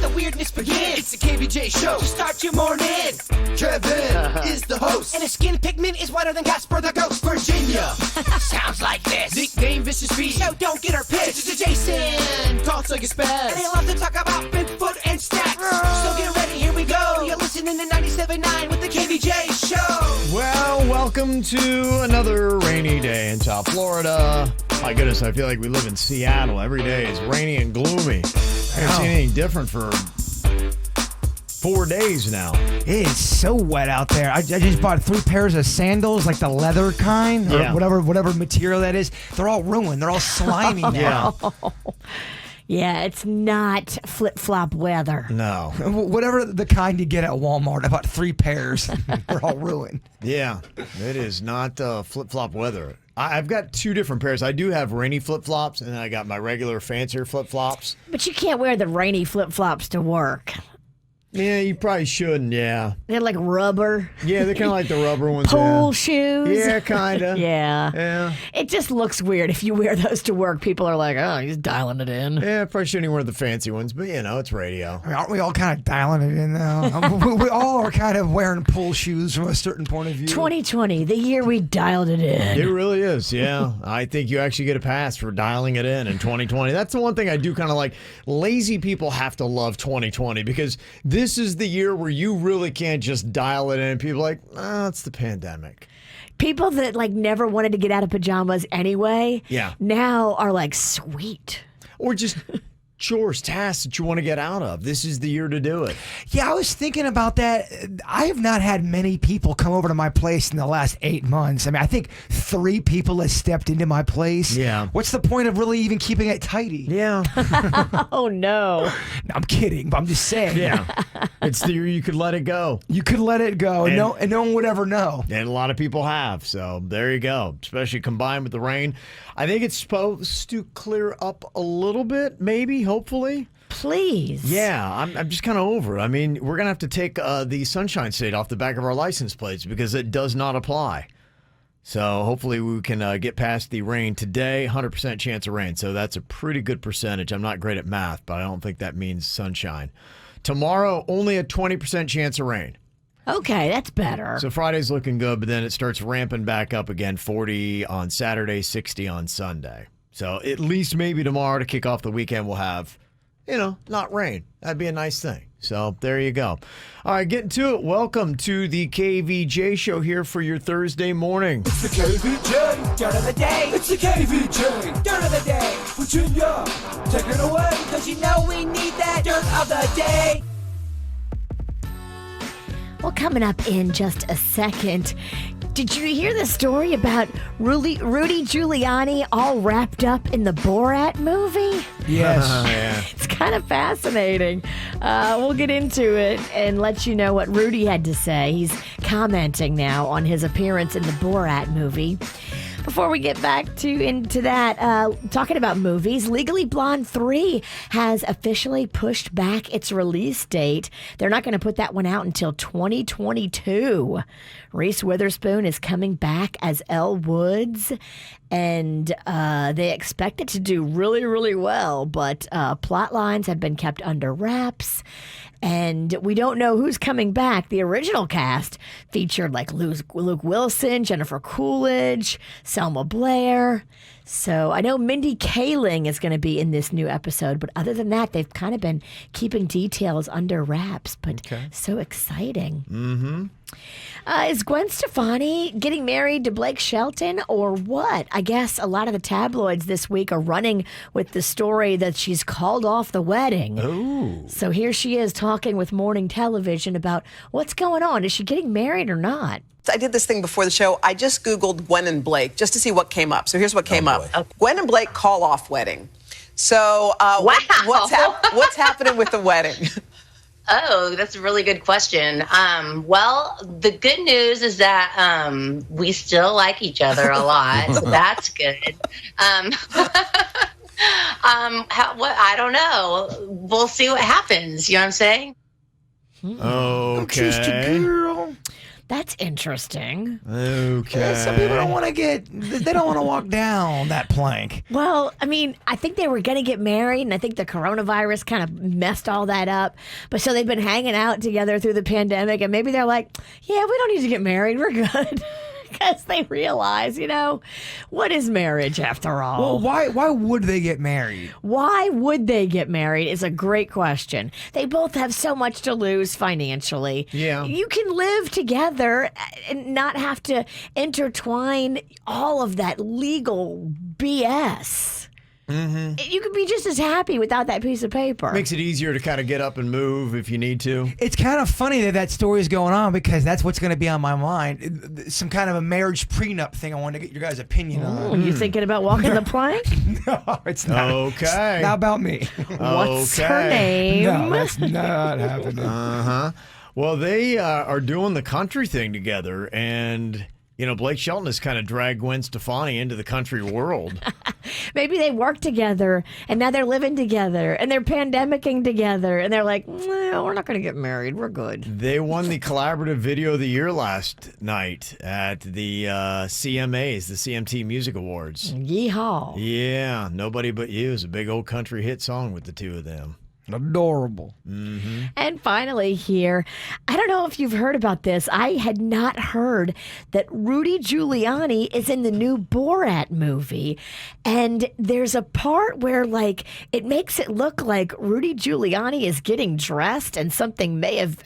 let the weirdness begin. It's the KVJ show to start your morning. Kevin is the host, and his skin pigment is whiter than Casper the Ghost. Virginia sounds like this. Nickname Vicious V, so don't get her pissed. Jason talks like a spaz, and they love to talk about Bigfoot and stats. So get ready, here we go. You're listening to 97.9 with the KVJ show. Well, welcome to another rainy day in South Florida. My goodness, I feel like we live in Seattle. Every day is rainy and gloomy. I haven't seen anything different for 4 days now. It is so wet out there. I just bought 3 pairs of sandals, like the leather kind, or whatever material that is. They're all ruined. They're all slimy now. Yeah, it's not flip-flop weather. No. Whatever the kind you get at Walmart. I bought 3 pairs. They're all ruined. Yeah, it is not flip-flop weather. I've got 2 different pairs. I do have rainy flip-flops, and then I got my regular fancier flip-flops. But you can't wear the rainy flip-flops to work. Yeah, you probably shouldn't, yeah. They're like rubber. Yeah, they're kind of like the rubber ones. Pool shoes. Yeah, kind of. Yeah. It just looks weird if you wear those to work. People are like, oh, he's dialing it in. Yeah, probably shouldn't wear the fancy ones, but it's radio. I mean, aren't we all kind of dialing it in now? We all are kind of wearing pool shoes from a certain point of view. 2020, the year we dialed it in. It really is, yeah. I think you actually get a pass for dialing it in 2020. That's the one thing I do kind of like. Lazy people have to love 2020 because this is the year where you really can't just dial it in. People are like, it's the pandemic. People that like never wanted to get out of pajamas anyway, now are like, sweet. Or just chores, tasks that you want to get out of. This is the year to do it. Yeah, I was thinking about that. I have not had many people come over to my place in the last 8 months. I mean, I think 3 people have stepped into my place. Yeah. What's the point of really even keeping it tidy? Yeah. Oh, no. I'm kidding, but I'm just saying. Yeah. It's the year you could let it go. You could let it go, and no one would ever know. And a lot of people have, so there you go. Especially combined with the rain. I think it's supposed to clear up a little bit, maybe, hopefully. Please. Yeah, I'm just kind of over it. I mean, we're going to have to take the Sunshine State off the back of our license plates because it does not apply. So hopefully we can get past the rain today. 100% chance of rain, so that's a pretty good percentage. I'm not great at math, but I don't think that means sunshine. Tomorrow, only a 20% chance of rain. Okay, that's better. So Friday's looking good, but then it starts ramping back up again. 40 on Saturday, 60 on Sunday. So at least maybe tomorrow to kick off the weekend we'll have, not rain. That'd be a nice thing. So there you go. All right, getting to it. Welcome to the KVJ show here for your Thursday morning. It's the KVJ dirt of the day. It's the KVJ dirt of the day. Virginia, take it away, because we need that dirt of the day. Well, coming up in just a second, did you hear the story about Rudy Giuliani all wrapped up in the Borat movie? Yes. Yeah. It's kind of fascinating. We'll get into it and let you know what Rudy had to say. He's commenting now on his appearance in the Borat movie. Before we get back into that, talking about movies, Legally Blonde 3 has officially pushed back its release date. They're not going to put that one out until 2022. Reese Witherspoon is coming back as Elle Woods, and they expect it to do really, really well, but plot lines have been kept under wraps. And we don't know who's coming back. The original cast featured like Luke Wilson, Jennifer Coolidge, Selma Blair. So I know Mindy Kaling is going to be in this new episode, but other than that, they've kind of been keeping details under wraps. But so exciting. Mm-hmm. Is Gwen Stefani getting married to Blake Shelton or what? I guess a lot of the tabloids this week are running with the story that she's called off the wedding. Ooh. So here she is talking with morning television about what's going on. Is she getting married or not? I did this thing before the show. I just Googled Gwen and Blake just to see what came up. So here's what came up. Gwen and Blake call off wedding. So what's happening with the wedding? Oh, that's a really good question. Well, the good news is that we still like each other a lot. So that's good. I don't know. We'll see what happens. You know what I'm saying? Okay. Just a girl. That's interesting. Okay. Some people don't want to they don't want to walk down that plank. Well, I mean, I think they were going to get married, and I think the coronavirus kind of messed all that up. But so they've been hanging out together through the pandemic, and maybe they're like, yeah, we don't need to get married. We're good. Because they realize, what is marriage after all? Well, why would they get married? Why would they get married is a great question. They both have so much to lose financially. Yeah. You can live together and not have to intertwine all of that legal BS. Mm-hmm. You could be just as happy without that piece of paper. Makes it easier to kind of get up and move if you need to. It's kind of funny that story is going on because that's what's going to be on my mind. Some kind of a marriage prenup thing I wanted to get your guys' opinion on. You thinking about walking the plank? No, it's not. Okay. It's not about me. What's her name? No, that's not happening. Uh-huh. Well, they are doing the country thing together, and... Blake Shelton has kind of dragged Gwen Stefani into the country world. Maybe they work together, and now they're living together, and they're pandemicking together, and they're like, well, we're not going to get married. We're good. They won the Collaborative Video of the Year last night at the CMAs, the CMT Music Awards. Yeehaw. Yeah, Nobody But You is a big old country hit song with the two of them. Adorable. Mm-hmm. And finally here, I don't know if you've heard about this. I had not heard that Rudy Giuliani is in the new Borat movie. And there's a part where, it makes it look like Rudy Giuliani is getting dressed and something may have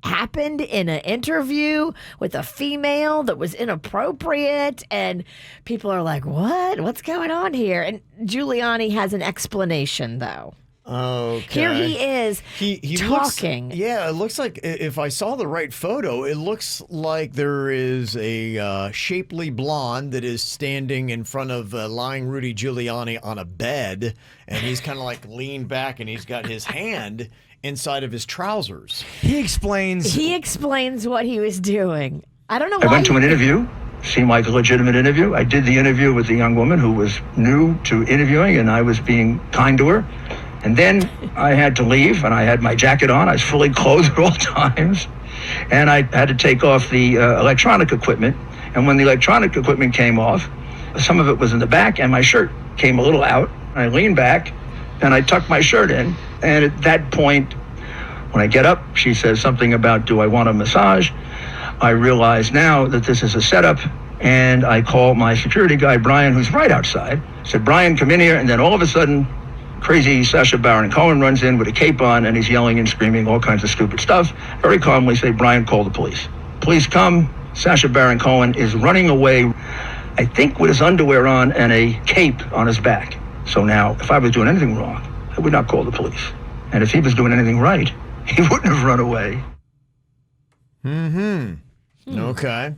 happened in an interview with a female that was inappropriate, and people are like, what's going on here? And Giuliani has an explanation, though. Okay. Here he is he talking. It looks like, if I saw the right photo, it looks like there is a shapely blonde that is standing in front of lying Rudy Giuliani on a bed, and he's kind of leaned back, and he's got his hand inside of his trousers. He explains what he was doing. I don't know why. I went to an interview. Seemed like a legitimate interview. I did the interview with the young woman who was new to interviewing, and I was being kind to her. And then I had to leave, and I had my jacket on. I was fully clothed at all times. And I had to take off the electronic equipment. And when the electronic equipment came off, some of it was in the back, and my shirt came a little out. I leaned back, and I tucked my shirt in. And at that point, when I get up, she says something about, do I want a massage? I realize now that this is a setup, and I call my security guy, Brian, who's right outside. I said, Brian, come in here. And then all of a sudden, crazy Sacha Baron Cohen runs in with a cape on, and he's yelling and screaming all kinds of stupid stuff. Very calmly say, Brian, call the police. Police come. Sacha Baron Cohen is running away, I think with his underwear on and a cape on his back. So now, if I was doing anything wrong, I would not call the police. And if he was doing anything right, he wouldn't have run away. Mm-hmm. Okay.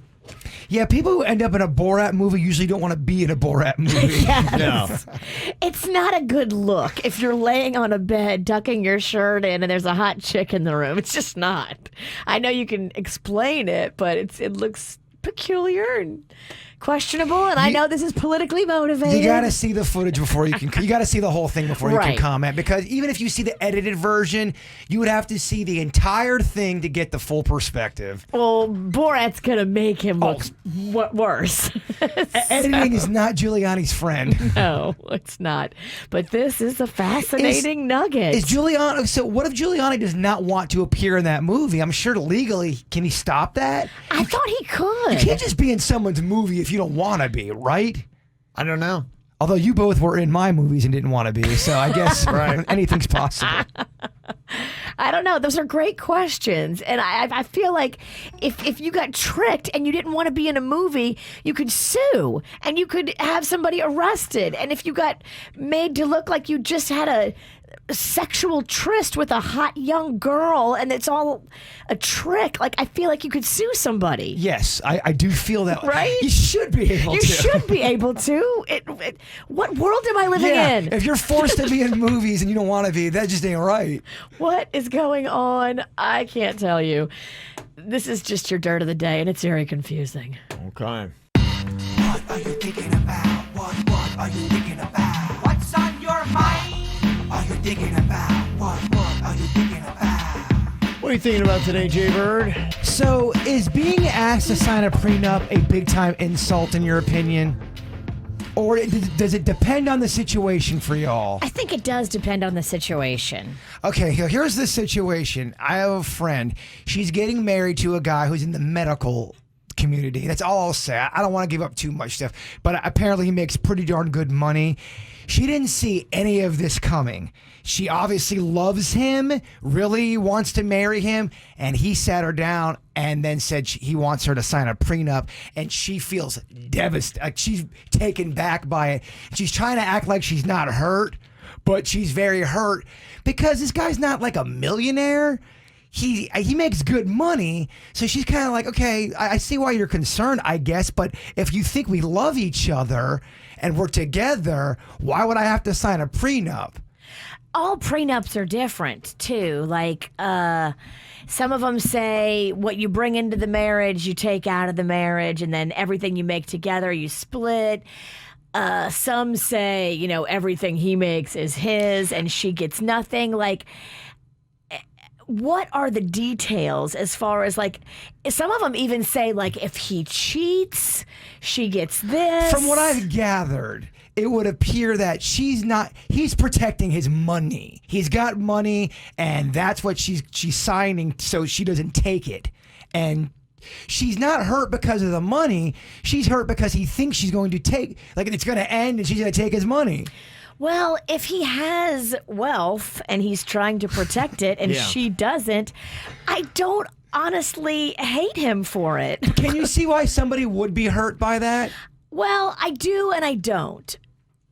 Yeah, people who end up in a Borat movie usually don't want to be in a Borat movie. Yes. No. It's not a good look if you're laying on a bed, tucking your shirt in, and there's a hot chick in the room. It's just not. I know you can explain it, but it looks peculiar and questionable, and I know this is politically motivated. You got to see the footage before you can. You got to see the whole thing before you Right. can comment, because even if you see the edited version, you would have to see the entire thing to get the full perspective. Well, Borat's gonna make him look worse. Editing is not Giuliani's friend. No, it's not. But this is a fascinating nugget. Is Giuliani? So what if Giuliani does not want to appear in that movie? I'm sure legally, can he stop that? I thought he could. You can't just be in someone's movie if you don't want to be, right? I don't know. Although you both were in my movies and didn't want to be, so I guess Right. anything's possible. I don't know. Those are great questions. And I feel like if you got tricked and you didn't want to be in a movie, you could sue and you could have somebody arrested. And if you got made to look like you just had a sexual tryst with a hot young girl and it's all a trick, like I feel like you could sue somebody. Yes, I do feel that. Right? You should be able to. You should be able to. What world am I living in? If you're forced to be in movies and you don't want to be, that just ain't right. What is going on? I can't tell you. This is just your dirt of the day, and it's very confusing. Okay. What are you thinking about? What are you thinking about? What's on your mind? Are you thinking about? What are you thinking about? What are you thinking about today, Jay Bird? So, is being asked to sign a prenup a big-time insult in your opinion? Or does it depend on the situation for y'all? I think it does depend on the situation. Okay, here's the situation. I have a friend. She's getting married to a guy who's in the medical community. That's all I'll say. I don't want to give up too much stuff, but apparently he makes pretty darn good money. She didn't see any of this coming. She obviously loves him, really wants to marry him, and he sat her down and then said he wants her to sign a prenup, and she feels devastated. Like she's taken back by it. She's trying to act like she's not hurt, but she's very hurt because this guy's not like a millionaire. He makes good money, so she's kind of like, okay, I see why you're concerned, I guess, but if you think we love each other and we're together, why would I have to sign a prenup? All prenups are different too. Like some of them say what you bring into the marriage, you take out of the marriage, and then everything you make together, you split. Some say, you know, everything he makes is his and she gets nothing. Like, what are the details as far as like, some of them even say like if he cheats, she gets this. From what I've gathered, it would appear that he's protecting his money. He's got money and that's what she's signing so she doesn't take it. And she's not hurt because of the money. She's hurt because he thinks she's going to take, like it's going to end and she's going to take his money. Well, if he has wealth and he's trying to protect it and she doesn't, I don't honestly hate him for it. Can you see why somebody would be hurt by that? Well, I do and I don't.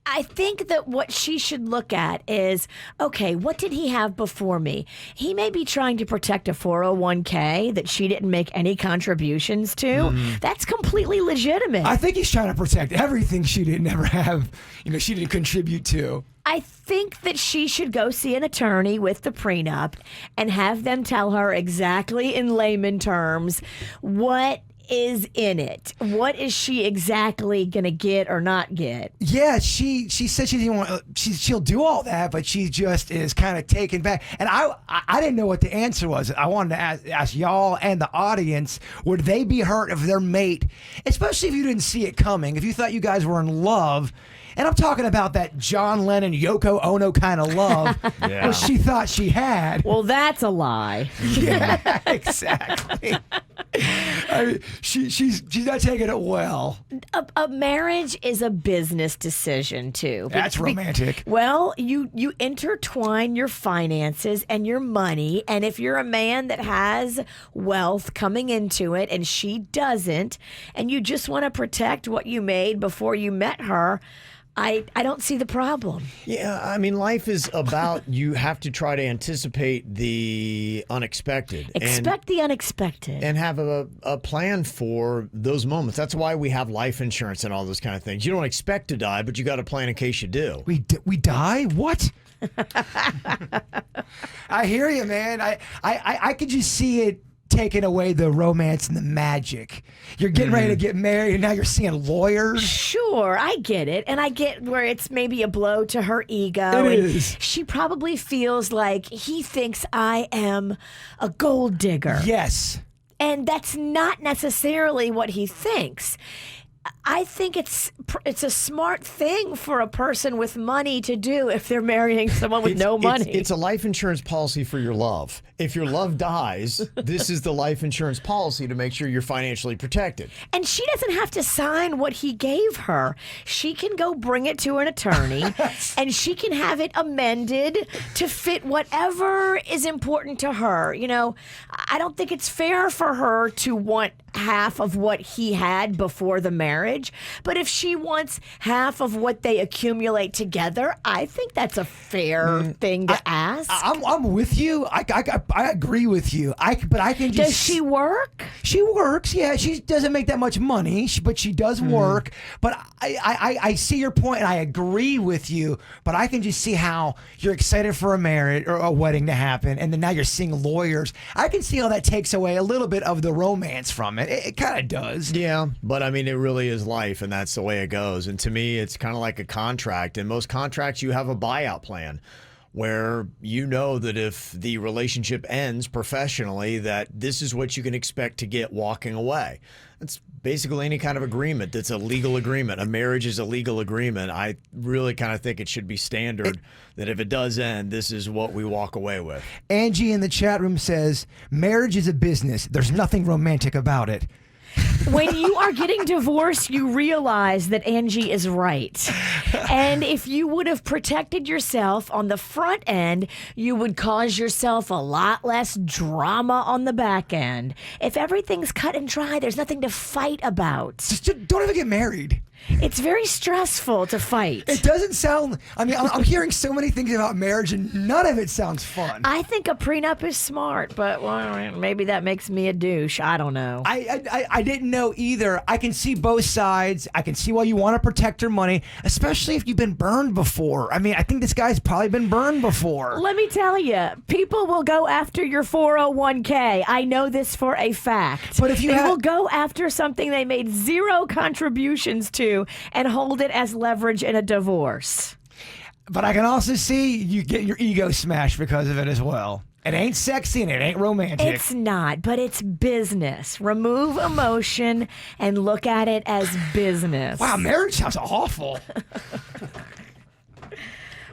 I think that what she should look at is, okay, what did he have before me? He may be trying to protect a 401k that she didn't make any contributions to. That's completely legitimate. I think he's trying to protect everything she didn't ever have, she didn't contribute to. I think that she should go see an attorney with the prenup and have them tell her exactly in layman terms what is in it. What is she exactly going to get or not get? Yeah, she said she didn't want. She'll do all that, but she just is kind of taken back. And I didn't know what the answer was. I wanted to ask y'all and the audience: would they be hurt if their mate, especially if you didn't see it coming, if you thought you guys were in love? And I'm talking about that John Lennon, Yoko Ono kind of love that she thought she had. Well, that's a lie. Yeah, exactly. I mean, she's not taking it well. A marriage is a business decision too. That's romantic. Well, you intertwine your finances and your money, and if you're a man that has wealth coming into it and she doesn't, and you just want to protect what you made before you met her, I don't see the problem. Yeah, I mean, life is about, you have to try to anticipate the unexpected. Expect the unexpected. And have a plan for those moments. That's why we have life insurance and all those kind of things. You don't expect to die, but you got to plan in case you do. We die? What? I hear you, man. I could just see it taking away the romance and the magic. You're getting ready to get married and now you're seeing lawyers. Sure, I get it. And I get where it's maybe a blow to her ego. It and is. She probably feels like he thinks I am a gold digger. Yes. And that's not necessarily what he thinks. I think it's a smart thing for a person with money to do if they're marrying someone with no money. It's a life insurance policy for your love. If your love dies, this is the life insurance policy to make sure you're financially protected. And she doesn't have to sign what he gave her. She can go bring it to an attorney and she can have it amended to fit whatever is important to her. I don't think it's fair for her to want half of what he had before the marriage, but if she wants half of what they accumulate together, I think that's a fair thing to ask. I'm with you. I agree with you. But I can just. Does she work? She works. Yeah, she doesn't make that much money, but she does work. But I see your point, and I agree with you. But I can just see how you're excited for a marriage or a wedding to happen, and then now you're seeing lawyers. I can see how that takes away a little bit of the romance from it. It kind of does. Yeah, but I mean, it really is life, and that's the way it goes. And to me, it's kind of like a contract. In most contracts, you have a buyout plan. where you know that if the relationship ends professionally, that this is what you can expect to get walking away. It's basically any kind of agreement that's a legal agreement. A marriage is a legal agreement. I really kind of think it should be standard that if it does end, this is what we walk away with. Angie in the chat room says, marriage is a business. There's nothing romantic about it. When you are getting divorced, you realize that Angie is right. And if you would have protected yourself on the front end, you would cause yourself a lot less drama on the back end. If everything's cut and dry, there's nothing to fight about. Just don't even get married. It's very stressful to fight. It doesn't sound, I mean, I'm hearing so many things about marriage and none of it sounds fun. I think a prenup is smart, but well, maybe that makes me a douche. I don't know. I didn't know either. I can see both sides. I can see why you want to protect your money, especially if you've been burned before. I mean, I think this guy's probably been burned before. Let me tell you, people will go after your 401k. I know this for a fact. But if you will go after something they made zero contributions to and hold it as leverage in a divorce. But I can also see you get your ego smashed because of it as well. It ain't sexy and it ain't romantic. It's not, but it's business. Remove emotion and look at it as business. Wow, marriage sounds awful.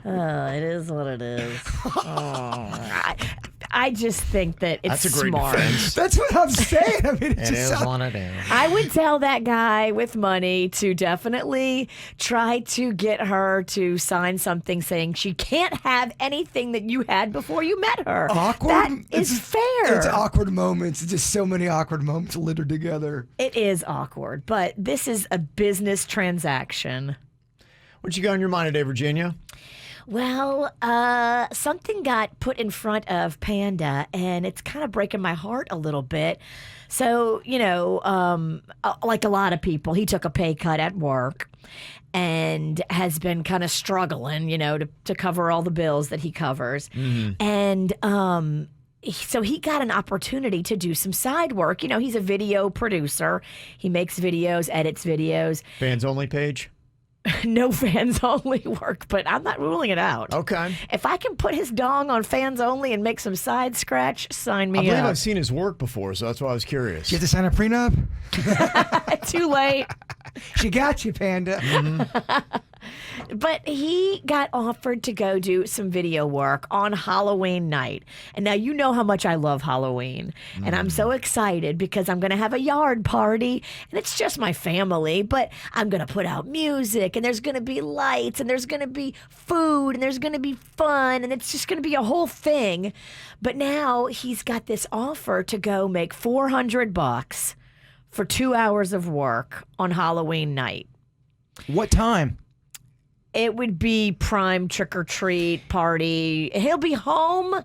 It is what it is. I just think that it's That's a great smart. defense. That's what I'm saying. I mean, It is what it is. I would tell that guy with money to definitely try to get her to sign something saying she can't have anything that you had before you met her. Awkward. That is fair. It's awkward moments. It's just so many awkward moments littered together. It is awkward, but this is a business transaction. What you got on your mind today, Virginia? Well, something got put in front of Panda, and it's kind of breaking my heart a little bit. So, you know, like a lot of people, he took a pay cut at work and has been kind of struggling, you know, to cover all the bills that he covers. Mm-hmm. And so he got an opportunity to do some side work. You know, he's a video producer. He makes videos, edits videos. Fans only page? No fans only work, but I'm not ruling it out. Okay. If I can put his dong on fans only and make some side scratch, sign me I believe up. I've seen his work before, so that's why I was curious. You have to sign a prenup? Too late. She got you, Panda. Mm-hmm. But he got offered to go do some video work on Halloween night. And now you know how much I love Halloween. And I'm so excited because I'm going to have a yard party. And it's just my family. But I'm going to put out music. And there's going to be lights. And there's going to be food. And there's going to be fun. And it's just going to be a whole thing. But now he's got this offer to go make $400 for 2 hours of work on Halloween night. What time? It would be prime trick-or-treat party. He'll be home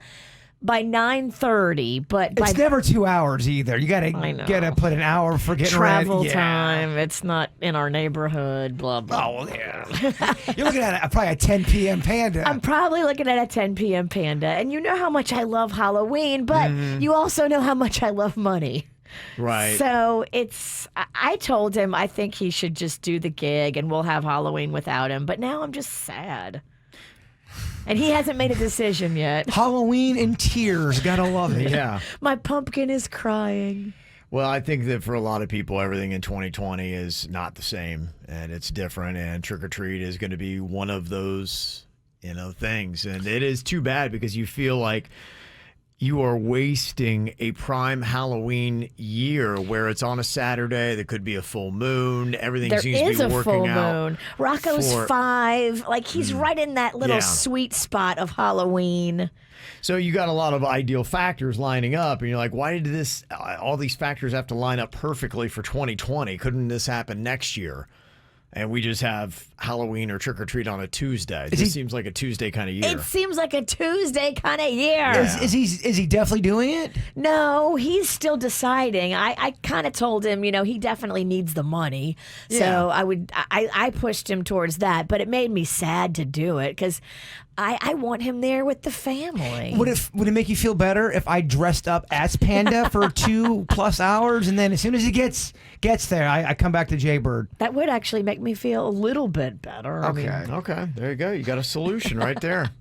by 9:30, but It's never 2 hours either. You gotta put an hour for getting travel ready. Yeah. time. It's not in our neighborhood, blah, blah. Oh, well, yeah. You're looking at probably a 10 p.m. Panda. I'm probably looking at a 10 p.m. Panda. And you know how much I love Halloween, but you also know how much I love money. Right. So I told him I think he should just do the gig and we'll have Halloween without him. But now I'm just sad. And he hasn't made a decision yet. Halloween in tears. Gotta love it. Yeah. My pumpkin is crying. Well, I think that for a lot of people, everything in 2020 is not the same and it's different. And trick or treat is going to be one of those, you know, things. And it is too bad because you feel like you are wasting a prime Halloween year where it's on a Saturday. There could be a full moon. Everything There seems to is be a working full out. moon. Rocco's 5. Like, he's right in that little Yeah. sweet spot of Halloween. So you got a lot of ideal factors lining up, and you're like, why did all these factors have to line up perfectly for 2020? Couldn't this happen next year? And we just have Halloween or trick or treat on a Tuesday. This seems like a Tuesday kind of year. It seems like a Tuesday kind of year. Is he definitely doing it? No, he's still deciding. I kind of told him, you know, he definitely needs the money. So I pushed him towards that, but it made me sad to do it because I want him there with the family. Would it make you feel better if I dressed up as Panda for 2+ hours and then as soon as he gets there, I come back to Jaybird? That would actually make me feel a little bit better. Okay. Okay, there you go. You got a solution right there.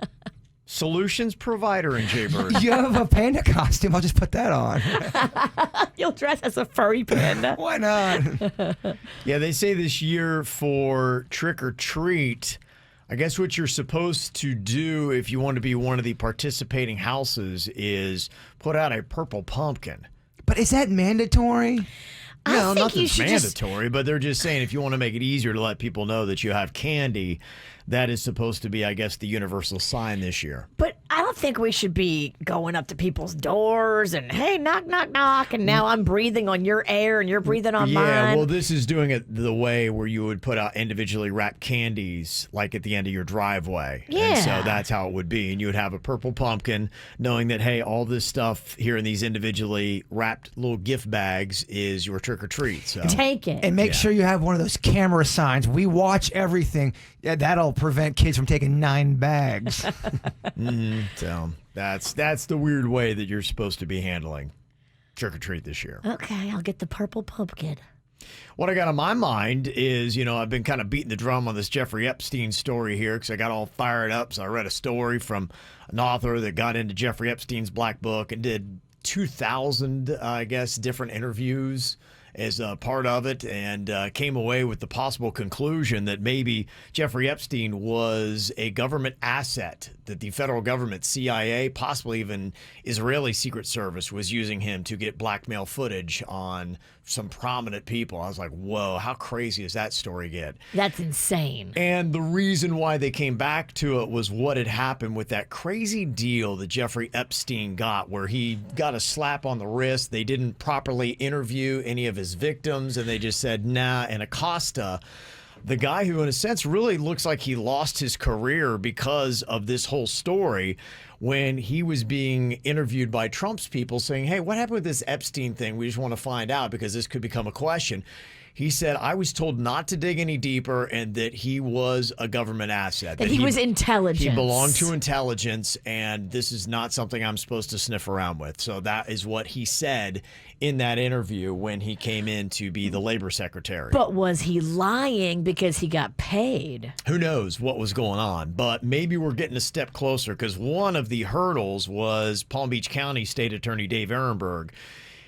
Solutions provider in Jaybird. You have a panda costume. I'll just put that on. You'll dress as a furry panda. Why not? Yeah, they say this year for trick or treat, I guess what you're supposed to do if you want to be one of the participating houses is put out a purple pumpkin. But is that mandatory? No, think you nothing's should mandatory, but they're just saying if you want to make it easier to let people know that you have candy, that is supposed to be, I guess, the universal sign this year. But I don't think we should be going up to people's doors and, hey, knock, knock, knock, and now I'm breathing on your air and you're breathing on mine. Yeah, well, this is doing it the way where you would put out individually wrapped candies, like at the end of your driveway. Yeah. And so that's how it would be. And you would have a purple pumpkin, knowing that, hey, all this stuff here in these individually wrapped little gift bags is your trick or treat. So Take it. And make sure you have one of those camera signs. We watch everything. Yeah, that'll prevent kids from taking 9 bags. So that's the weird way that you're supposed to be handling trick or treat this year. Okay, I'll get the purple pumpkin. What I got on my mind is, I've been kind of beating the drum on this Jeffrey Epstein story here because I got all fired up. So I read a story from an author that got into Jeffrey Epstein's Black Book and did 2,000, I guess, different interviews as a part of it, and came away with the possible conclusion that maybe Jeffrey Epstein was a government asset, that the federal government, CIA, possibly even Israeli Secret Service was using him to get blackmail footage on some prominent people. I was like, whoa, how crazy does that story get? That's insane. And the reason why they came back to it was what had happened with that crazy deal that Jeffrey Epstein got, where he got a slap on the wrist. They didn't properly interview any of his victims, and they just said, nah. And Acosta, the guy who, in a sense, really looks like he lost his career because of this whole story, when he was being interviewed by Trump's people saying, hey, what happened with this Epstein thing? We just want to find out because this could become a question. He said, I was told not to dig any deeper and that he was a government asset. That he was intelligence. He belonged to intelligence, and this is not something I'm supposed to sniff around with. So that is what he said in that interview when he came in to be the labor secretary. But was he lying because he got paid? Who knows what was going on, but maybe we're getting a step closer because one of the hurdles was Palm Beach County State Attorney Dave Ehrenberg.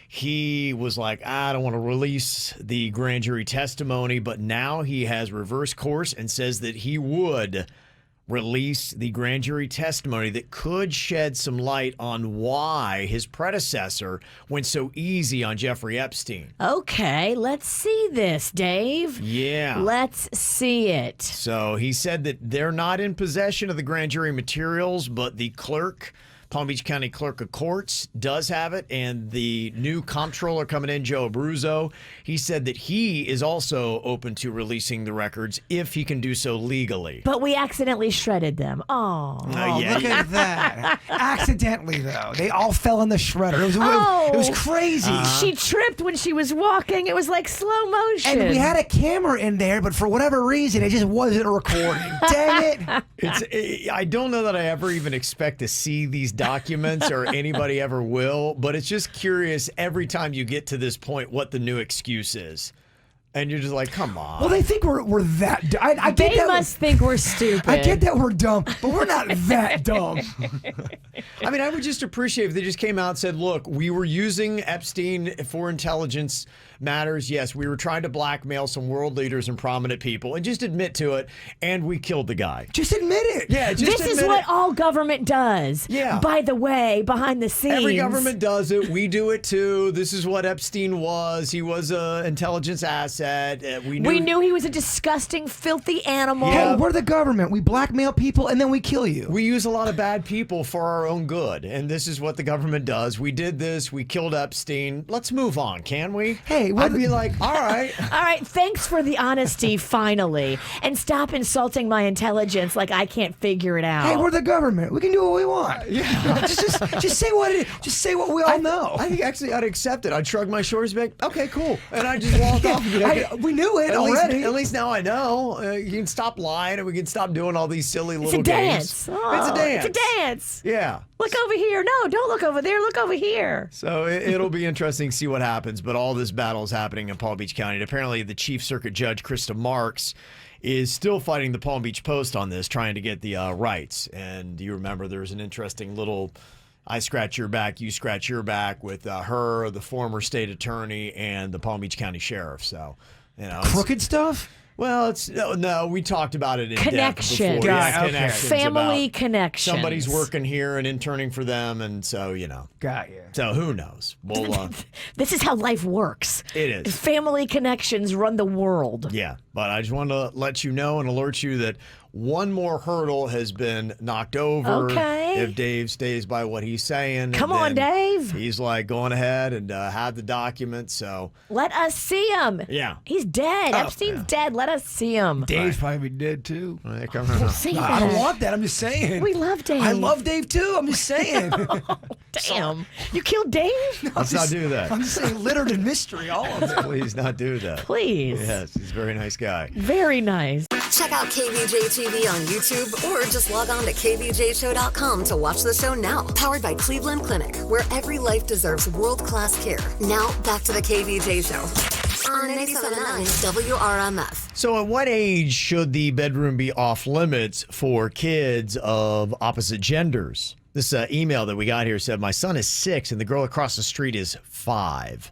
He was like, I don't want to release the grand jury testimony, but now he has reversed course and says that he would release the grand jury testimony that could shed some light on why his predecessor went so easy on Jeffrey Epstein. Okay, let's see this, Dave. Yeah. Let's see it. So he said that they're not in possession of the grand jury materials, but the clerk, Palm Beach County Clerk of Courts, does have it, and the new comptroller coming in, Joe Abruzzo, he said that he is also open to releasing the records if he can do so legally. But we accidentally shredded them. Oh. Yeah, Look at that. Accidentally, though. They all fell in the shredder. It was crazy. She tripped when she was walking. It was like slow motion. And we had a camera in there, but for whatever reason, it just wasn't recording. Dang it. I don't know that I ever even expect to see these documents or anybody ever will, but it's just curious every time you get to this point what the new excuse is. And you're just like, come on. Well, they think we're that dumb. They must think we're stupid. I get that we're dumb, but we're not that dumb. I mean, I would just appreciate if they just came out and said, look, we were using Epstein for intelligence matters. Yes, we were trying to blackmail some world leaders and prominent people, and just admit to it, and we killed the guy. Just admit it. Yeah, just This admit is what it. all government does. Yeah. By the way, behind the scenes. Every government does it. We do it too. This is what Epstein was. He was an intelligence asset. We knew he was a disgusting, filthy animal. Hey, we're the government. We blackmail people and then we kill you. We use a lot of bad people for our own good, and this is what the government does. We did this. We killed Epstein. Let's move on, can we? Hey, I'd be like, all right. All right, thanks for the honesty, finally. And stop insulting my intelligence like I can't figure it out. Hey, we're the government. We can do what we want. Yeah. just say what it is. Just say what we all know. I think actually I'd accept it. I'd shrug my shoulders back. Okay, cool. And I'd just walk off. And be like, we knew it already. At least now I know. You can stop lying and we can stop doing all these silly little it's a games. Dance. Oh, It's a dance. It's a dance. Yeah. Look over here. No, don't look over there. Look over here. So it'll be interesting to see what happens. But all this battle is happening in Palm Beach County. And apparently the Chief Circuit Judge, Krista Marks, is still fighting the Palm Beach Post on this, trying to get the rights. And you remember there's an interesting little I scratch your back, you scratch your back with her, the former state attorney, and the Palm Beach County Sheriff. So, crooked stuff? Well, it's no. We talked about it in Connection. depth before. Okay. Connections Family about connections. Somebody's working here and interning for them, and so Got you. So who knows? Well, This is how life works. it is. Family connections run the world. Yeah, but I just wanted to let you know and alert you that one more hurdle has been knocked over. Okay. If Dave stays by what he's saying. Come and on, then Dave. He's like going ahead and have the documents. So Let us see him. yeah. He's dead. Epstein's dead. Let us see him. Dave's probably dead too. Don't say that. I don't want that. I'm just saying. We love Dave. I love Dave too. I'm just saying. Damn. You killed Dave? Let's not do that. I'm just saying, littered in mystery, all of it. Please not do that. Please. Yes, he's a very nice guy. Very nice. Check out KVJ TV on YouTube or just log on to kvjshow.com to watch the show now. Powered by Cleveland Clinic, where every life deserves world-class care. Now, back to the KVJ Show on 97.9 WRMF. So at what age should the bedroom be off limits for kids of opposite genders? This email that we got here said, my son is 6 and the girl across the street is 5.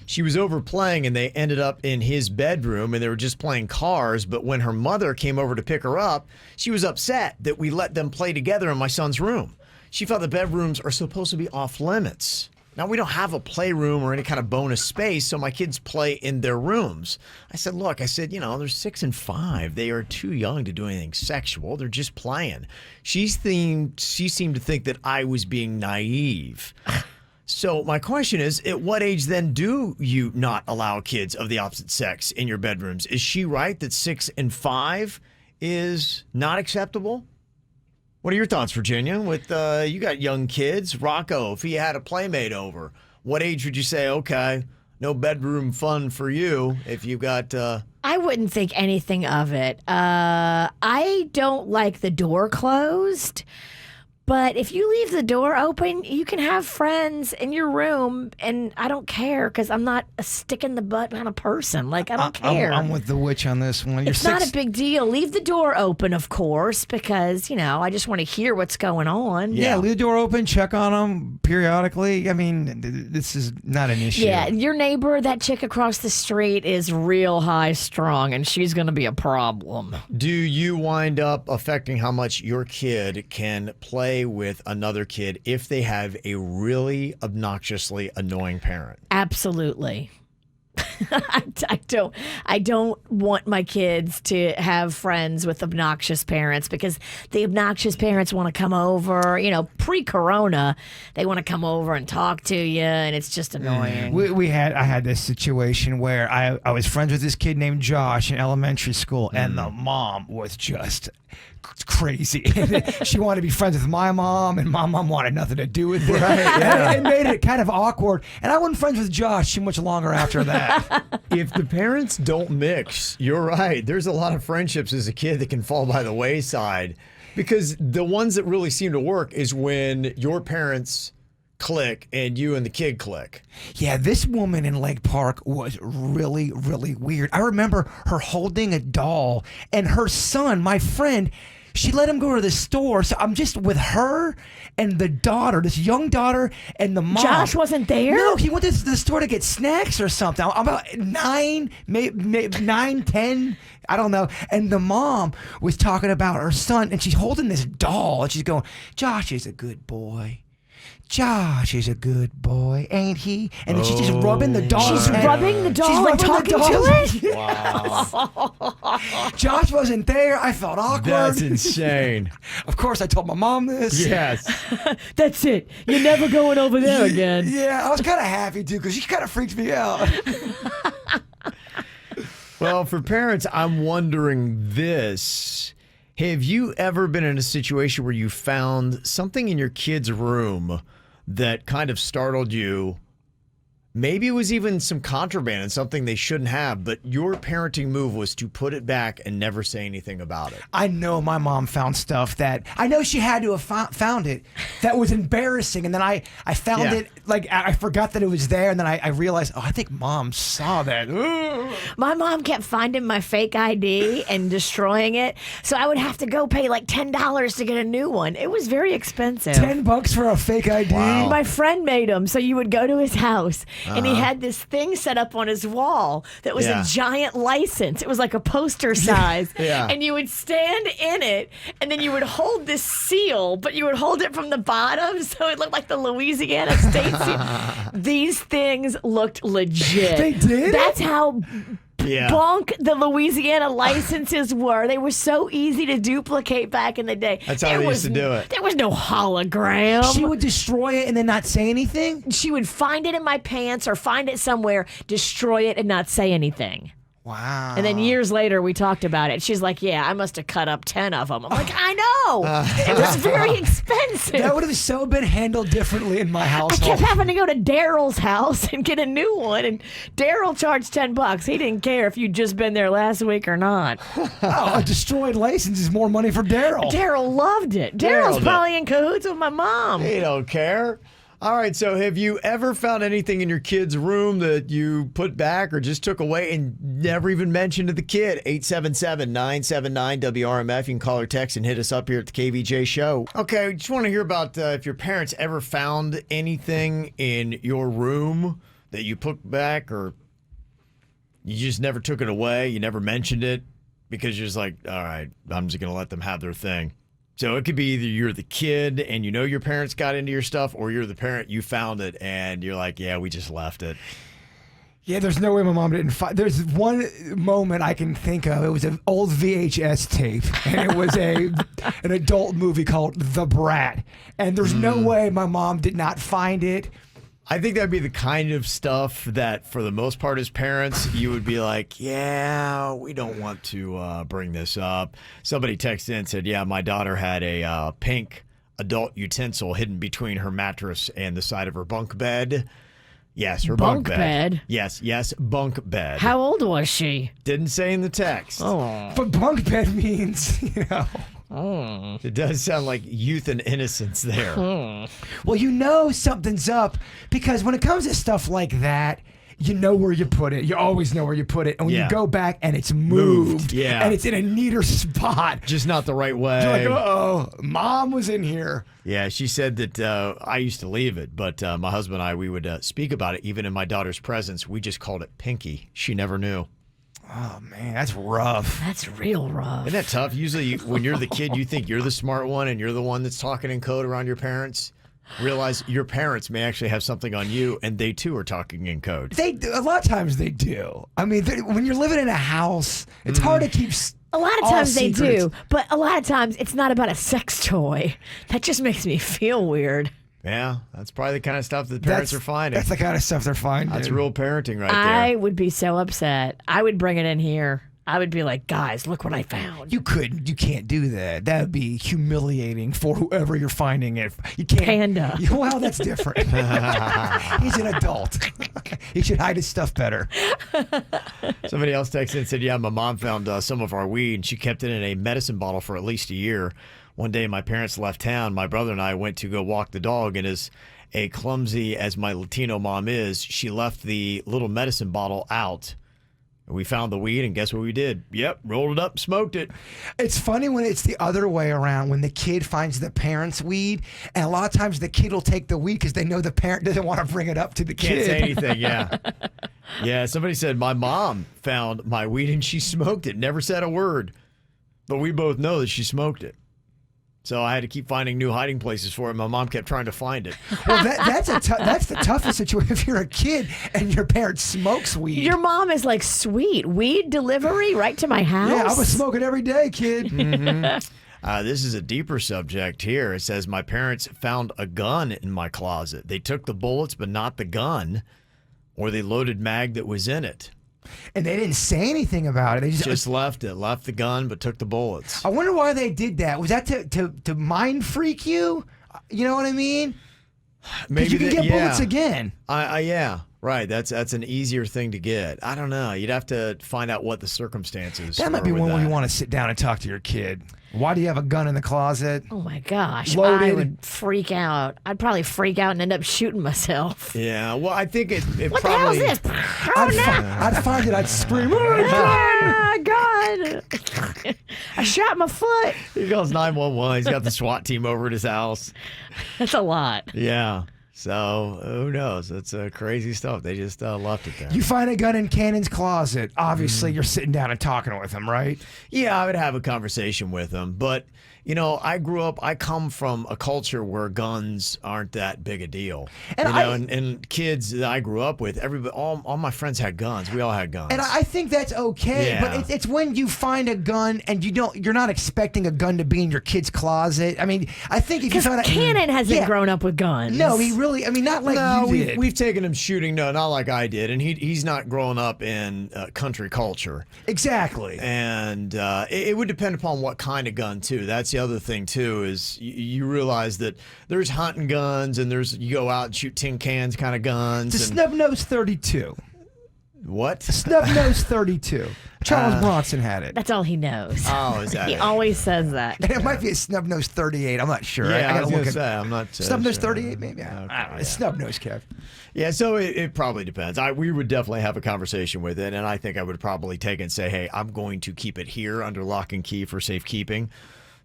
She was over playing and they ended up in his bedroom and they were just playing cars. But when her mother came over to pick her up, she was upset that we let them play together in my son's room. She felt the bedrooms are supposed to be off limits. Now, we don't have a playroom or any kind of bonus space, so my kids play in their rooms. I said, look, they're 6 and 5. They are too young to do anything sexual. They're just playing. She seemed to think that I was being naive. So my question is, at what age then do you not allow kids of the opposite sex in your bedrooms? Is she right that 6 and 5 is not acceptable? What are your thoughts, Virginia? With you got young kids. Rocco, if he had a playmate over, what age would you say, okay, no bedroom fun for you if you've got... I wouldn't think anything of it. I don't like the door closed. But if you leave the door open, you can have friends in your room, and I don't care because I'm not a stick in the butt kind of person. Like, I don't care. I'm with the witch on this one. It's not a big deal. Leave the door open, of course, because, I just want to hear what's going on. Yeah, leave the door open, check on them periodically. I mean, this is not an issue. Yeah, your neighbor, that chick across the street, is real high strung, and she's going to be a problem. Do you wind up affecting how much your kid can play with another kid if they have a really obnoxiously annoying parent? Absolutely. I don't want my kids to have friends with obnoxious parents because the obnoxious parents want to come over, pre-corona, they want to come over and talk to you, and it's just annoying. I had this situation where I was friends with this kid named Josh in elementary school, and the mom was just crazy. She wanted to be friends with my mom, and my mom wanted nothing to do with it. Right, yeah. It made it kind of awkward, and I wasn't friends with Josh too much longer after that. If the parents don't mix, you're right. There's a lot of friendships as a kid that can fall by the wayside because the ones that really seem to work is when your parents click and you and the kid click. Yeah, this woman in Lake Park was really, really weird. I remember her holding a doll, and her son, my friend, she let him go to the store. So I'm just with her and the daughter, this young daughter, and the mom. Josh wasn't there? No, he went to the store to get snacks or something. I'm about 9, maybe 9, 10, I don't know. And the mom was talking about her son, and she's holding this doll, and she's going, Josh is a good boy. Josh is a good boy, ain't he? And then she's just rubbing the doll. She's rubbing the doll and talking to it? Wow. Josh wasn't there. I felt awkward. That's insane. Of course, I told my mom this. Yes. That's it. You're never going over there again. Yeah, I was kind of happy, too, because she kind of freaked me out. Well, for parents, I'm wondering this. Have you ever been in a situation where you found something in your kid's room that kind of startled you Maybe it was even some contraband and something they shouldn't have, but your parenting move was to put it back and never say anything about it. I know my mom found stuff that I know she had to have found it that was embarrassing. And then I found it, like I forgot that it was there. And then I realized, I think mom saw that. My mom kept finding my fake ID and destroying it. So I would have to go pay like $10 to get a new one. It was very expensive. $10 for a fake ID? Wow. My friend made them. So you would go to his house and he had this thing set up on his wall that was a giant license. It was like a poster size. And you would stand in it and then you would hold this seal, but you would hold it from the bottom so it looked like the Louisiana State seal. These things looked legit. They did? That's how bunk the Louisiana licenses were. They were so easy to duplicate back in the day. That's how they used to do it. There was no hologram. She would destroy it and then not say anything? She would find it in my pants or find it somewhere, destroy it, and not say anything. Wow. And then years later, we talked about it. She's like, I must have cut up 10 of them. I'm like, I know. It was very expensive. That would have so been handled differently in my household. I kept having to go to Daryl's house and get a new one. And Daryl charged $10. He didn't care if you'd just been there last week or not. A destroyed license is more money for Daryl. Daryl loved it. Daryl's probably in cahoots with my mom. He don't care. All right, so have you ever found anything in your kid's room that you put back or just took away and never even mentioned to the kid? 877-979-WRMF. You can call or text and hit us up here at the KVJ Show. Okay, just want to hear about if your parents ever found anything in your room that you put back or you just never took it away, you never mentioned it because you're just like, all right, I'm just going to let them have their thing. So it could be either you're the kid and you know your parents got into your stuff, or you're the parent, you found it and you're like, yeah, we just left it. Yeah, there's no way my mom didn't find. There's one moment I can think of. It was an old VHS tape, and it was an adult movie called The Brat. And there's no way my mom did not find it. I think that'd be the kind of stuff that, for the most part, as parents, you would be like, yeah, we don't want to bring this up. Somebody texted in and said, yeah, my daughter had a pink adult utensil hidden between her mattress and the side of her bunk bed. Yes, her bunk bed. Yes, bunk bed. How old was she? Didn't say in the text. Oh. But bunk bed means, It does sound like youth and innocence there. Well, you know something's up because when it comes to stuff like that, you know where you put it. You always know where you put it. And when you go back and it's moved. And it's in a neater spot. Just not the right way. You're like, uh-oh, mom was in here. Yeah, she said that I used to leave it, but my husband and I, we would speak about it. Even in my daughter's presence, we just called it Pinky. She never knew. Oh, man, that's rough. That's real rough. Isn't that tough? Usually when you're the kid, you think you're the smart one and you're the one that's talking in code around your parents. Realize your parents may actually have something on you and they too are talking in code. They do. A lot of times they do. I mean, when you're living in a house, it's hard to keep a lot of times they do, but a lot of times it's not about a sex toy. That just makes me feel weird. Yeah, that's probably the kind of stuff that parents are finding. That's the kind of stuff they're finding. That's real parenting right there. I would be so upset. I would bring it in here. I would be like, guys, look what I found. You can't do that. That would be humiliating for whoever you're finding it. You can't. Panda. Well, that's different. He's an adult. He should hide his stuff better. Somebody else texted and said, yeah, my mom found some of our weed and she kept it in a medicine bottle for at least a year. One day my parents left town. My brother and I went to go walk the dog, and as a clumsy as my Latino mom is, she left the little medicine bottle out. We found the weed, and guess what we did? Yep, rolled it up, smoked it. It's funny when it's the other way around, when the kid finds the parent's weed, and a lot of times the kid will take the weed because they know the parent doesn't want to bring it up to the kid. Can't say anything, yeah. Yeah, somebody said, my mom found my weed and she smoked it, never said a word. But we both know that she smoked it. So I had to keep finding new hiding places for it. My mom kept trying to find it. Well, that's the toughest situation if you're a kid and your parent smokes weed. Your mom is like, sweet, weed delivery right to my house? Yeah, I was smoking every day, kid. Mm-hmm. This is a deeper subject here. It says, my parents found a gun in my closet. They took the bullets, but not the gun, or the loaded mag that was in it. And they didn't say anything about it. They just left it. Left the gun, but took the bullets. I wonder why they did that. Was that to mind freak you? You know what I mean? Maybe you can get bullets again. Yeah. Right, that's an easier thing to get. I don't know. You'd have to find out what the circumstances. That might be one where you want to sit down and talk to your kid. Why do you have a gun in the closet? Oh my gosh, Loaded. I would freak out. I'd probably freak out and end up shooting myself. Yeah, well, I think it What probably. the hell is this? I'd find it. I'd scream. Oh God! I shot my foot. He calls 911. He's got the SWAT team over at his house. That's a lot. Yeah. So who knows? It's crazy stuff. They just left it there. You find a gun in Cannon's closet. Obviously, you're sitting down and talking with him, right? Yeah, I would have a conversation with him. But, you know, I come from a culture where guns aren't that big a deal. And kids that I grew up with, all my friends had guns. We all had guns. And I think that's okay. Yeah. But it's when you find a gun and you're not expecting a gun to be in your kid's closet. I mean, I think if you find out. Cannon hasn't grown up with guns. No, he really, I mean, not like you did. We've taken him shooting. No, not like I did. And he's not growing up in country culture. Exactly. And it would depend upon what kind of gun, too. That's the other thing, too, is you realize that there's hunting guns and you go out and shoot tin cans kind of guns. The snub-nosed 32. What? Snub-nosed 32. Charles Bronson had it. That's all he knows. Oh, is that He it? always says that. And it might be a snub-nosed 38. I'm not sure. Yeah, I was gotta going look to at say, I'm not snub-nosed sure. 38, maybe. I don't know. yeah. It's snub-nosed, Kev. Yeah, so it probably depends. We would definitely have a conversation with it, and I think I would probably take it and say, hey, I'm going to keep it here under lock and key for safekeeping.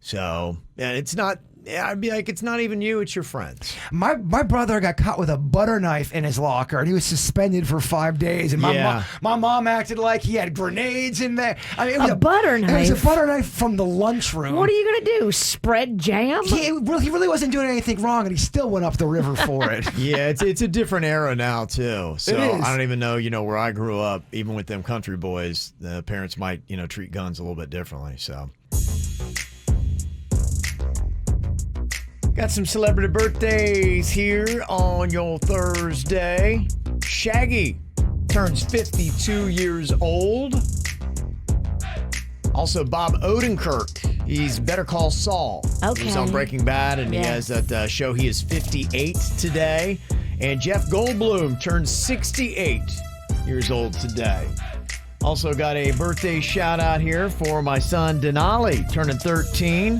So, yeah, it's not. Yeah, I'd be like, it's not even you, it's your friends. My brother got caught with a butter knife in his locker, and he was suspended for 5 days. And my mom acted like he had grenades in there. I mean, it was A butter It was knife? a butter knife from the lunchroom. What are you gonna do? Spread jam? He really wasn't doing anything wrong, and he still went up the river for it. Yeah, it's a different era now, too. So, It is. I don't even know, where I grew up, even with them country boys, the parents might, treat guns a little bit differently, so. Got some celebrity birthdays here on your Thursday. Shaggy turns 52 years old. Also, Bob Odenkirk. He's Better Call Saul. Okay. He was on Breaking Bad, and he has that show. He is 58 today. And Jeff Goldblum turns 68 years old today. Also got a birthday shout out here for my son Denali, turning 13.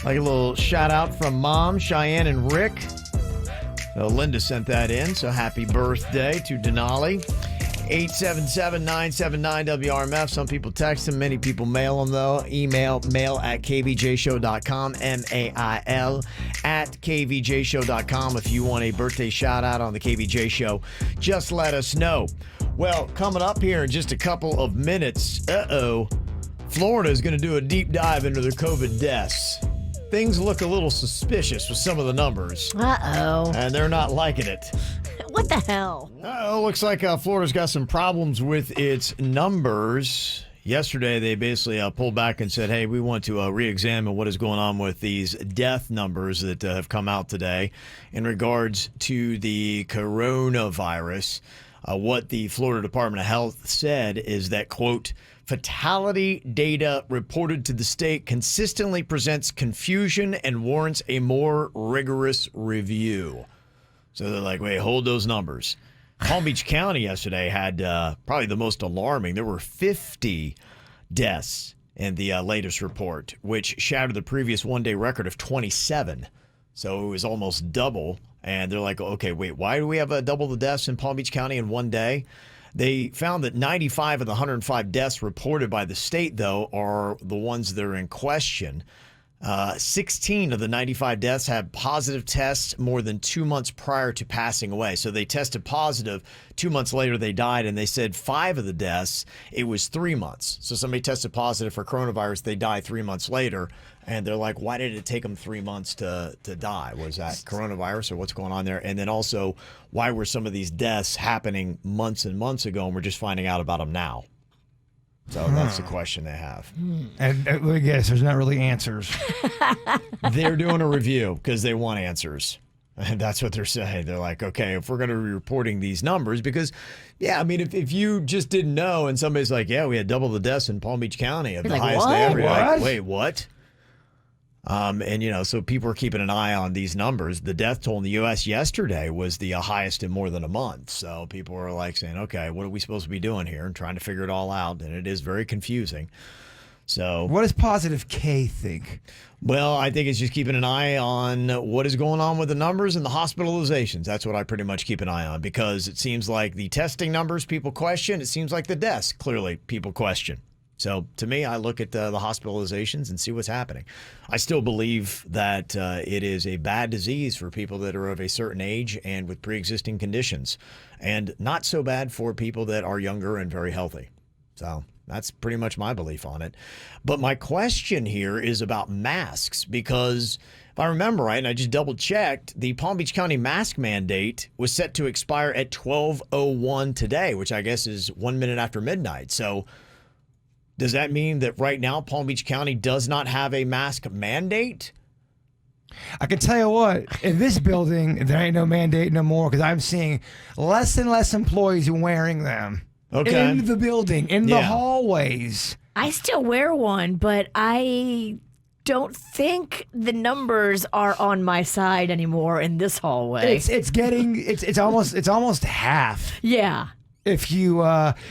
Like a little shout out from Mom, Cheyenne, and Rick. Linda sent that in, so happy birthday to Denali. 877-979-WRMF. Some people text them, many people mail them, though. Mail at kvjshow.com, mail at kvjshow.com. If you want a birthday shout out on the KVJ Show, just let us know. Well, coming up here in just a couple of minutes, Florida is going to do a deep dive into their COVID deaths. Things look a little suspicious with some of the numbers. Uh-oh. And they're not liking it. What the hell? Looks like Florida's got some problems with its numbers. Yesterday, they basically pulled back and said, hey, we want to re-examine what is going on with these death numbers that have come out today in regards to the coronavirus. What the Florida Department of Health said is that, quote, fatality data reported to the state consistently presents confusion and warrants a more rigorous review. So they're like, wait, hold those numbers. Palm Beach County yesterday had probably the most alarming. There were 50 deaths in the latest report, which shattered the previous one-day record of 27. So it was almost double. And they're like, okay, wait, why do we have double the deaths in Palm Beach County in one day? They found that 95 of the 105 deaths reported by the state, though, are the ones that are in question. 16 of the 95 deaths had positive tests more than 2 months prior to passing away. So they tested positive. 2 months later, they died. And they said 5 of the deaths, it was 3 months. So somebody tested positive for coronavirus. They die 3 months later. And they're like, why did it take them 3 months to die? Was that coronavirus or what's going on there? And then also, why were some of these deaths happening months and months ago and we're just finding out about them now? So that's the question they have. And let me guess, there's not really answers. They're doing a review because they want answers. And that's what they're saying. They're like, okay, if we're going to be reporting these numbers, because, yeah, I mean, if you just didn't know and somebody's like, yeah, we had double the deaths in Palm Beach County of the like, highest what? ever. You're like, What? wait, what? And, so people are keeping an eye on these numbers. The death toll in the U.S. yesterday was the highest in more than a month. So people are like saying, okay, what are we supposed to be doing here? And trying to figure it all out. And it is very confusing. So what does Positive K think? Well, I think it's just keeping an eye on what is going on with the numbers and the hospitalizations. That's what I pretty much keep an eye on, because it seems like the testing numbers people question. It seems like the deaths, clearly, people question. So to me, I look at the hospitalizations and see what's happening. I still believe that it is a bad disease for people that are of a certain age and with pre-existing conditions, and not so bad for people that are younger and very healthy. So that's pretty much my belief on it. But my question here is about masks, because if I remember right, and I just double checked, the Palm Beach County mask mandate was set to expire at 12:01 today, which I guess is 1 minute after midnight. So does that mean that right now Palm Beach County does not have a mask mandate? I can tell you what, in this building, there ain't no mandate no more, because I'm seeing less and less employees wearing them. Okay. In the building, in the hallways. I still wear one, but I don't think the numbers are on my side anymore in this hallway. It's almost half. Yeah. If you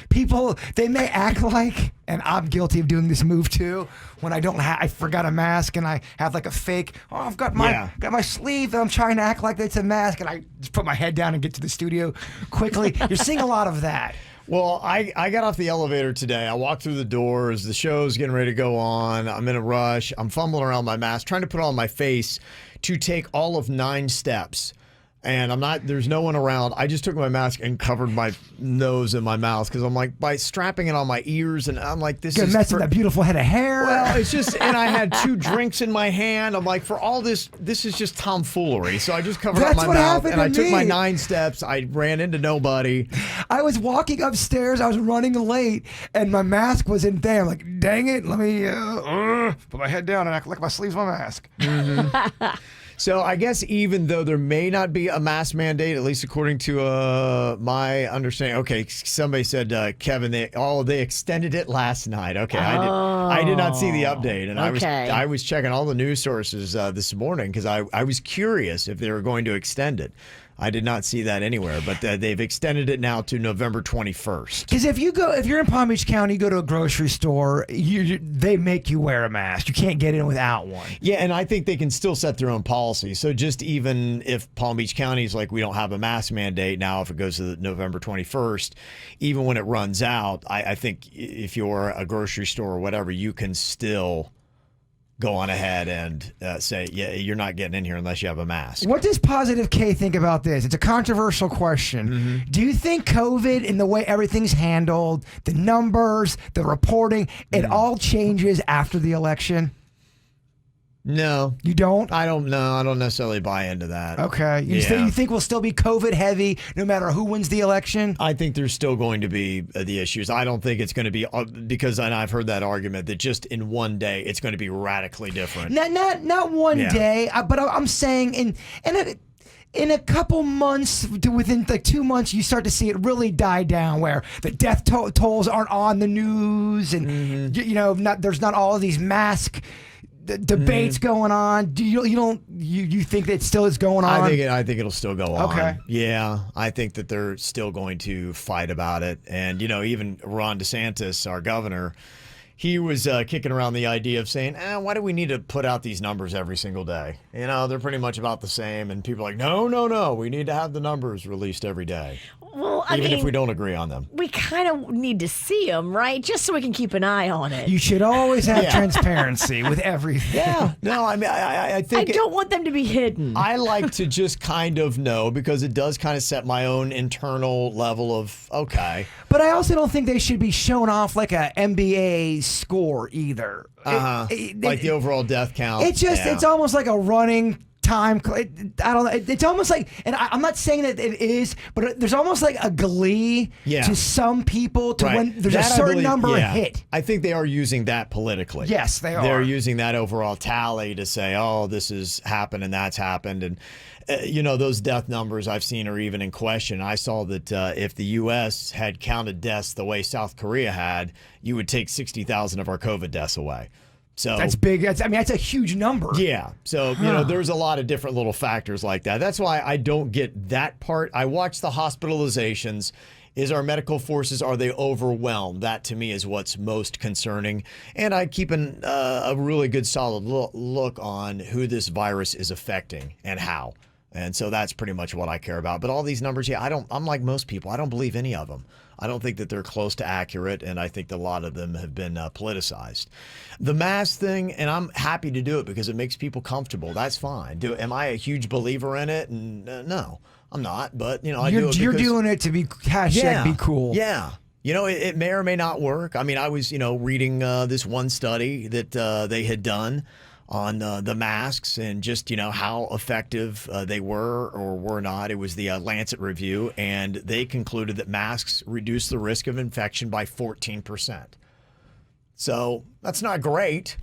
people, they may act like, and I'm guilty of doing this move too, when I forgot a mask and I have like a fake, I've got my sleeve and I'm trying to act like it's a mask, and I just put my head down and get to the studio quickly. You're seeing a lot of that. Well, I got off the elevator today. I walked through the doors. The show's getting ready to go on. I'm in a rush. I'm fumbling around my mask, trying to put it on my face to take all of 9 steps. And there's no one around. I just took my mask and covered my nose and my mouth, because I'm like, by strapping it on my ears, and I'm like, this is messing that beautiful head of hair. Well, it's just, and I had 2 drinks in my hand. I'm like, for all this is just tomfoolery. So I just covered up my mouth and I took my 9 steps. I ran into nobody. I was walking upstairs. I was running late, and my mask was in there. I'm like, dang it, let me put my head down and act like my sleeve's my mask. Mm-hmm. So I guess even though there may not be a mask mandate, at least according to my understanding. Okay, somebody said, Kevin, they extended it last night. Okay, I did not see the update, and I was checking all the news sources this morning, because I was curious if they were going to extend it. I did not see that anywhere, but they've extended it now to November 21st. Because if you're in Palm Beach County, you go to a grocery store, they make you wear a mask. You can't get in without one. Yeah, and I think they can still set their own policy. So just even if Palm Beach County is like, we don't have a mask mandate now, if it goes to November 21st, even when it runs out, I think if you're a grocery store or whatever, you can still go on ahead and say, yeah, you're not getting in here unless you have a mask. What does Positive K think about this? It's a controversial question. Mm-hmm. Do you think COVID, in the way everything's handled, the numbers, the reporting, it all changes after the election? No. You don't? I don't know. I don't necessarily buy into that. Okay. You think we'll still be COVID heavy no matter who wins the election? I think there's still going to be the issues. I don't think it's going to be, because I've heard that argument that just in one day it's going to be radically different. Not one day, but I'm saying in a couple months, within like 2 months, you start to see it really die down, where the death tolls aren't on the news, and there's not all of these mask debates going on. Do you think that it still is going on? I think it'll still go on. Okay. Yeah, I think that they're still going to fight about it. And even Ron DeSantis, our governor, he was kicking around the idea of saying, why do we need to put out these numbers every single day? They're pretty much about the same. And people are like, no, we need to have the numbers released every day. Well, even if we don't agree on them. We kind of need to see them, right? Just so we can keep an eye on it. You should always have transparency with everything. Yeah. No, I mean, I think I don't want them to be hidden. I like to just kind of know, because it does kind of set my own internal level of, okay. But I also don't think they should be shown off like a NBA score either. Like the overall death count. It's almost like a running time. I don't know. It's almost like, and I'm not saying that it is, but there's almost like a glee to some people to when there's a certain number hit. I think they are using that politically. Yes, they are. They're using that overall tally to say, oh, this has happened and that's happened. And, those death numbers I've seen are even in question. I saw that if the U.S. had counted deaths the way South Korea had, you would take 60,000 of our COVID deaths away. So That's big. That's a huge number. yeah. So, there's a lot of different little factors like that. That's why I don't get that part. I watch the hospitalizations. Is our medical forces, are they overwhelmed? That to me is what's most concerning. And I keep a really good solid look on who this virus is affecting and how. And so that's pretty much what I care about. But all these numbers, I'm like most people. I don't believe any of them. I don't think that they're close to accurate, and I think that a lot of them have been politicized. The mask thing, and I'm happy to do it because it makes people comfortable. That's fine. Am I a huge believer in it? And no, I'm not. But I do it. You're doing it to be be cool. Yeah. It may or may not work. I mean, I was reading this one study that they had done on the masks and just, how effective they were or were not. It was the Lancet review, and they concluded that masks reduce the risk of infection by 14%. So that's not great.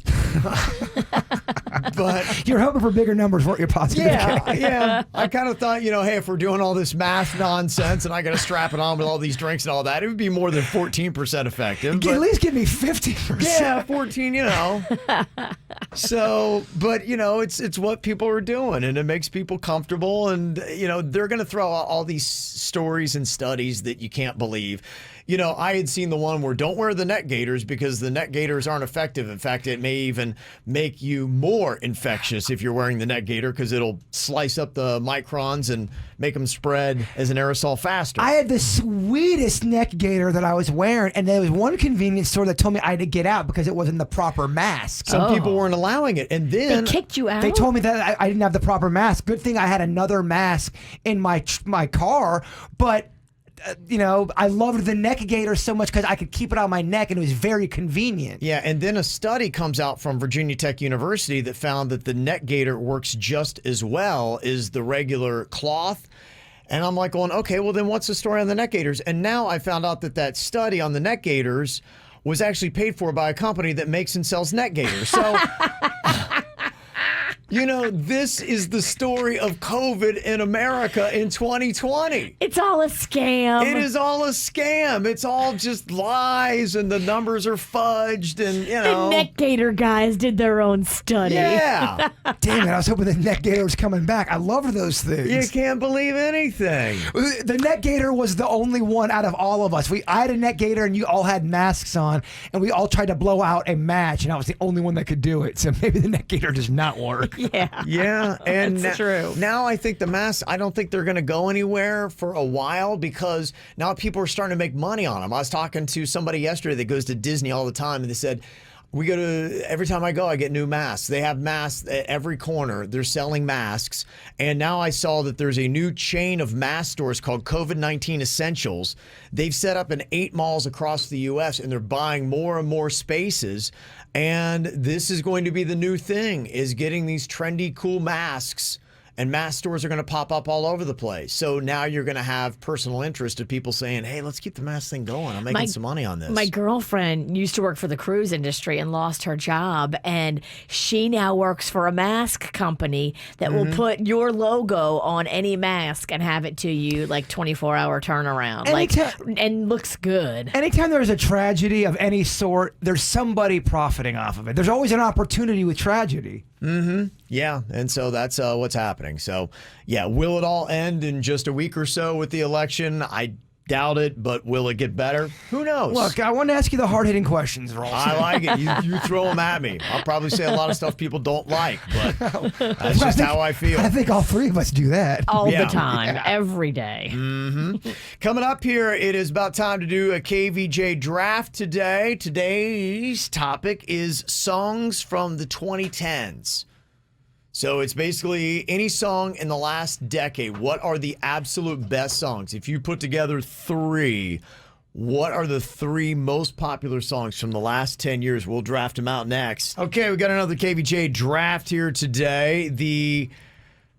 But you're hoping for bigger numbers, weren't you, possibly? Yeah. I kind of thought, hey, if we're doing all this mask nonsense and I got to strap it on with all these drinks and all that, it would be more than 14% effective. At least give me 50%. Yeah, 14, So, but it's what people are doing, and it makes people comfortable, and they're going to throw out all these stories and studies that you can't believe. I had seen the one where don't wear the neck gaiters because the neck gaiters aren't effective. In fact, it may even make you more infectious if you're wearing the neck gaiter because it'll slice up the microns and make them spread as an aerosol faster. I had the sweetest neck gaiter that I was wearing, and there was one convenience store that told me I had to get out because it wasn't the proper mask. Some people weren't allowing it, and then they kicked you out. They told me that I didn't have the proper mask. Good thing I had another mask in my car, but I loved the neck gaiter so much because I could keep it on my neck and it was very convenient. Yeah, and then a study comes out from Virginia Tech University that found that the neck gaiter works just as well as the regular cloth. And I'm like going, okay, well then what's the story on the neck gaiters? And now I found out that study on the neck gaiters was actually paid for by a company that makes and sells neck gaiters. So this is the story of COVID in America in 2020. It's all a scam. It is all a scam. It's all just lies, and the numbers are fudged, and The neck gaiter guys did their own study. Yeah. Damn it, I was hoping the neck gaiter was coming back. I loved those things. You can't believe anything. The neck gaiter was the only one out of all of us. I had a neck gaiter, and you all had masks on, and we all tried to blow out a match, and I was the only one that could do it. So maybe the neck gaiter does not work. Yeah, and that's true. Now I think the masks, I don't think they're going to go anywhere for a while because now people are starting to make money on them. I was talking to somebody yesterday that goes to Disney all the time, and they said, every time I go, I get new masks. They have masks at every corner. They're selling masks. And now I saw that there's a new chain of mask stores called COVID-19 Essentials. They've set up in 8 malls across the U.S., and they're buying more and more spaces. And this is going to be the new thing, is getting these trendy, cool masks. And mask stores are going to pop up all over the place. So now you're going to have personal interest of people saying, hey, let's keep the mask thing going. I'm making some money on this. My girlfriend used to work for the cruise industry and lost her job. And she now works for a mask company that will put your logo on any mask and have it to you like 24-hour turnaround. And looks good. Anytime there's a tragedy of any sort, there's somebody profiting off of it. There's always an opportunity with tragedy. Yeah, and so that's what's happening. So, yeah, will it all end in just a week or so with the election? I doubt it, but will it get better? Who knows? Look, I want to ask you the hard-hitting questions, Rolf. I like it. You throw them at me. I'll probably say a lot of stuff people don't like, but that's just how I feel. I think all three of us do that. All the time, every day. Coming up here, it is about time to do a KVJ draft today. Today's topic is songs from the 2010s. So it's basically any song in the last decade. What are the absolute best songs? If you put together 3, what are the 3 most popular songs from the last 10 years? We'll draft them out next. Okay, we got another KVJ draft here today. The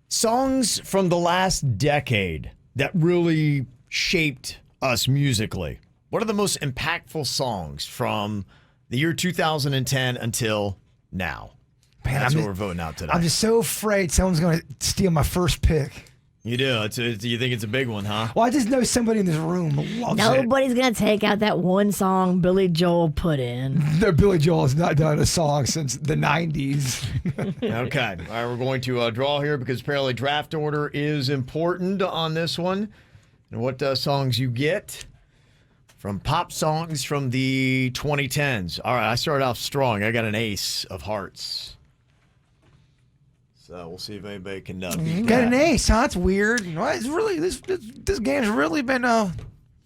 songs from the last decade that really shaped us musically. What are the most impactful songs from the year 2010 until now? Man, That's what we're voting out today. I'm just so afraid someone's going to steal my first pick. You do. You think it's a big one, huh? Well, I just know somebody in this room loves it. Nobody's going to take out that one song Billy Joel put in. Billy Joel has not done a song since the 90s. Okay. All right, we're going to draw here because apparently draft order is important on this one. And what songs you get from pop songs from the 2010s. All right, I started off strong. I got an ace of hearts. So we'll see if anybody can beat Got that. an ace, huh? It's weird. Well, it's really this game's really been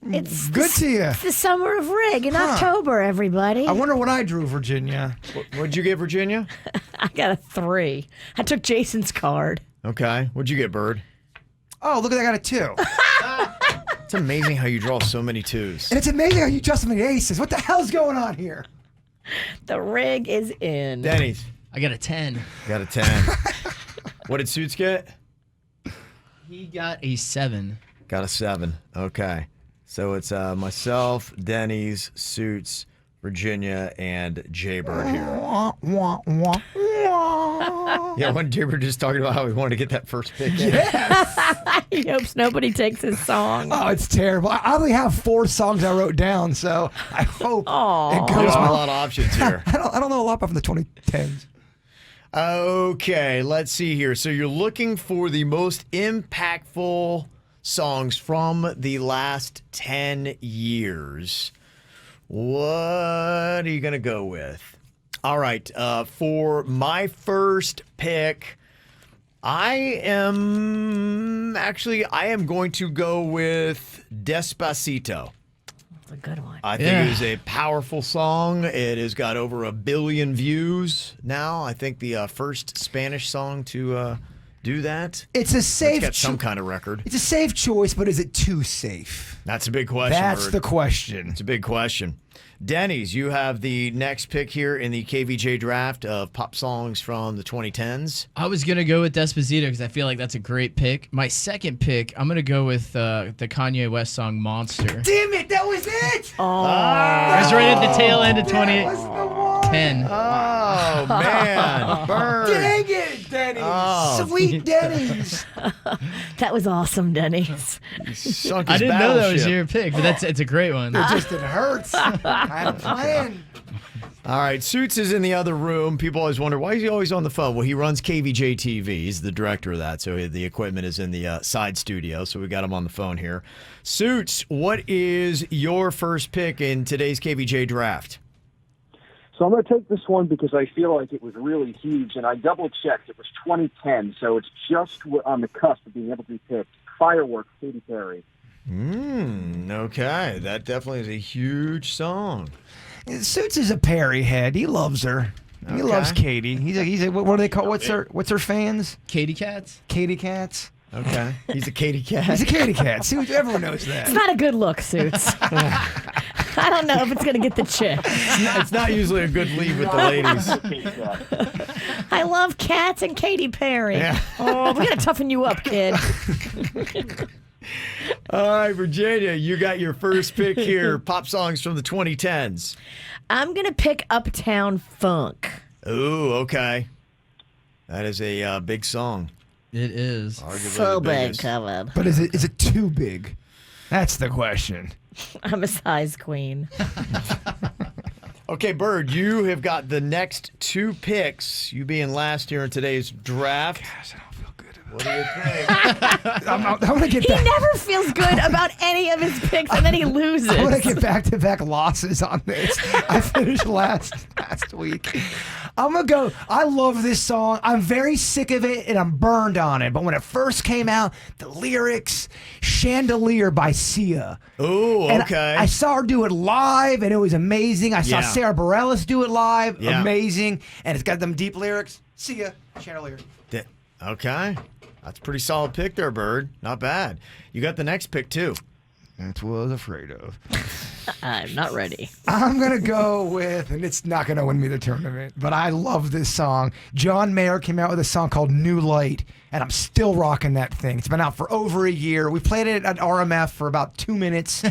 It's good to you. It's the summer of Rig in October, everybody. I wonder what I drew, Virginia. What'd you get, Virginia? I got a 3. I took Jason's card. Okay. What'd you get, Bird? Oh, look at that! I got a 2. It's amazing how you draw so many 2s. And it's amazing how you just made aces. What the hell's going on here? The rig is in. Denny's. I got a 10. Got a 10. What did Suits get? He got a 7. Got a 7. Okay. So it's myself, Denny's, Suits, Virginia, and Jaybird here. Yeah, when Jaybird just talking about how he wanted to get that first pick in. He hopes nobody takes his song. Oh, it's terrible. I only have 4 songs I wrote down, so I hope it goes There's a well. lot of options here. I don't know a lot about from the 2010s. Okay, let's see here. So you're looking for the most impactful songs from the last 10 years. What are you going to go with? All right, for my first pick, I am going to go with Despacito. That's a good one. I think it is a powerful song. It has got over 1 billion views now. I think the first Spanish song to do that. It's a safe. It's got some kind of record. It's a safe choice, but is it too safe? That's a big question. That's Bird. the question. It's a big question. Denny's, you have the next pick here in the KVJ draft of pop songs from the 2010s. I was going to go with Despacito because I feel like that's a great pick. My second pick, I'm going to go with the Kanye West song Monster. Damn it, that was it! It was right at the tail end of 2010. Oh, man. Bird. Dang it, Denny's. Oh. Sweet Denny's. That was awesome, Denny's. Sunk I his didn't know that was battleship. your pick, but it's a great one. It hurts. I had a plan. All right, Suits is in the other room. People always wonder, why is he always on the phone? Well, he runs KVJ TV. He's the director of that, so the equipment is in the side studio, so we got him on the phone here. Suits, what is your first pick in today's KVJ draft? So I'm going to take this one because I feel like it was really huge, and I double-checked. It was 2010, so it's just on the cusp of being able to be picked. Fireworks, Katy Perry. Okay. That definitely is a huge song. Suits is a Perry head. He loves her. He loves Katie. He's a what do they call? What's her fans? Katy Cats? Katy cats. Okay. He's a Katy cat. He's a Katy cat. Suits. Everyone knows that. It's not a good look, Suits. I don't know if it's going to get the chick. It's not usually a good lead with the ladies. I love cats and Katy Perry. Yeah. Oh, we got to toughen you up, kid. All right, Virginia, you got your first pick here. Pop songs from the 2010s. I'm going to pick Uptown Funk. Ooh, okay. That is a big song. It is. Arguably So the big, biggest. Kevin. But is it too big? That's the question. I'm a size queen. Okay, Bird, you have got the next 2 picks. You being last here in today's draft. Gosh, I don't feel good about What do you think? I'm gonna get He back. never feels good about any of his picks, and then he loses. I'm gonna get back-to-back losses on this. I finished last week. I'm gonna go. I love this song. I'm very sick of it, and I'm burned on it. But when it first came out, the lyrics, "Chandelier" by Sia. Ooh, And okay. I saw her do it live, and it was amazing. I saw Yeah. Sarah Bareilles do it live, Yeah. amazing. And it's got them deep lyrics. Sia, "Chandelier." Okay. That's a pretty solid pick there, Bird. Not bad. You got the next pick, too. That's what I was afraid of. I'm not ready. I'm going to go with, and it's not going to win me the tournament, but I love this song. John Mayer came out with a song called New Light, and I'm still rocking that thing. It's been out for over a year. We played it at RMF for about 2 minutes.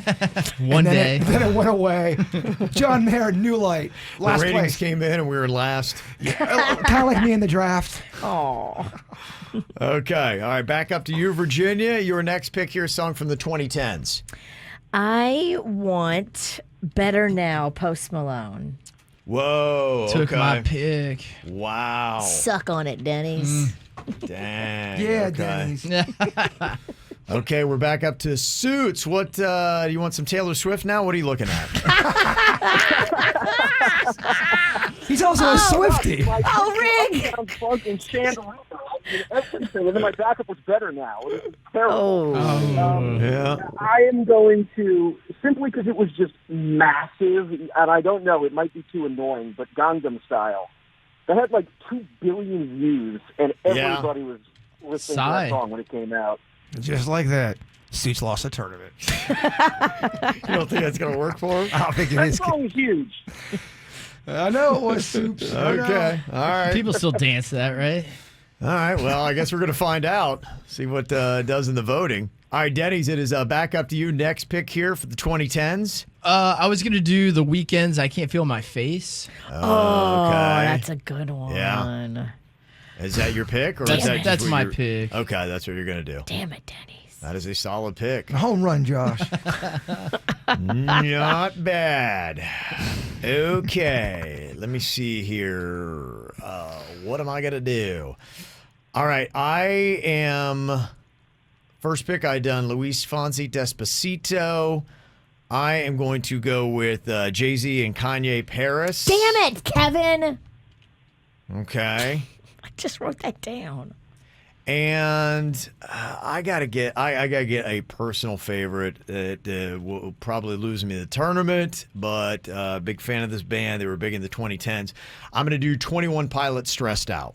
One day. Then it went away. John Mayer, New Light, last the ratings place. came in and we were last. Kind of like me in the draft. Oh. Okay. All right. Back up to you, Virginia. Your next pick here, song from the 2010s. I want Better Now, Post Malone. Whoa. Took okay. my pick. Wow. Suck on it, Denny's. Dang. Yeah, okay. Denny's. Okay, we're back up to Suits. What, do you want some Taylor Swift now? What are you looking at? He's also a Swiftie. Oh, Rick! Fucking chandelier and everything, and then my backup was better now. It was terrible. Yeah. I am going to, simply because it was just massive, and I don't know, it might be too annoying, but Gangnam Style. They had like 2 billion views, and everybody was listening to that song when it came out. Just like that. Suits lost a tournament. You don't think that's going to work for him? I don't think it That is. song was huge. I know it was Soups. Okay. All right. People still dance to that, right? All right. Well, I guess we're going to find out. See what does in the voting. All right, Denny's, it is back up to you. Next pick here for the 2010s. I was going to do The Weeknd's I Can't Feel My Face. Oh, Okay. that's a good one. Yeah. Is that your pick? Or That's- is that just that's what my you're- pick. Okay, that's what you're going to do. Damn it, Denny's. That is a solid pick. Home run, Josh. Not bad. Okay, let me see here. What am I going to do? All right, I am... First pick I done, Luis Fonsi, Despacito. I am going to go with Jay-Z and Kanye, Paris. Damn it, Kevin. Okay. I just wrote that down. And I gotta get a personal favorite that will probably lose me the tournament, but big fan of this band. They were big in the 2010s. I'm gonna do 21 Pilots, Stressed Out.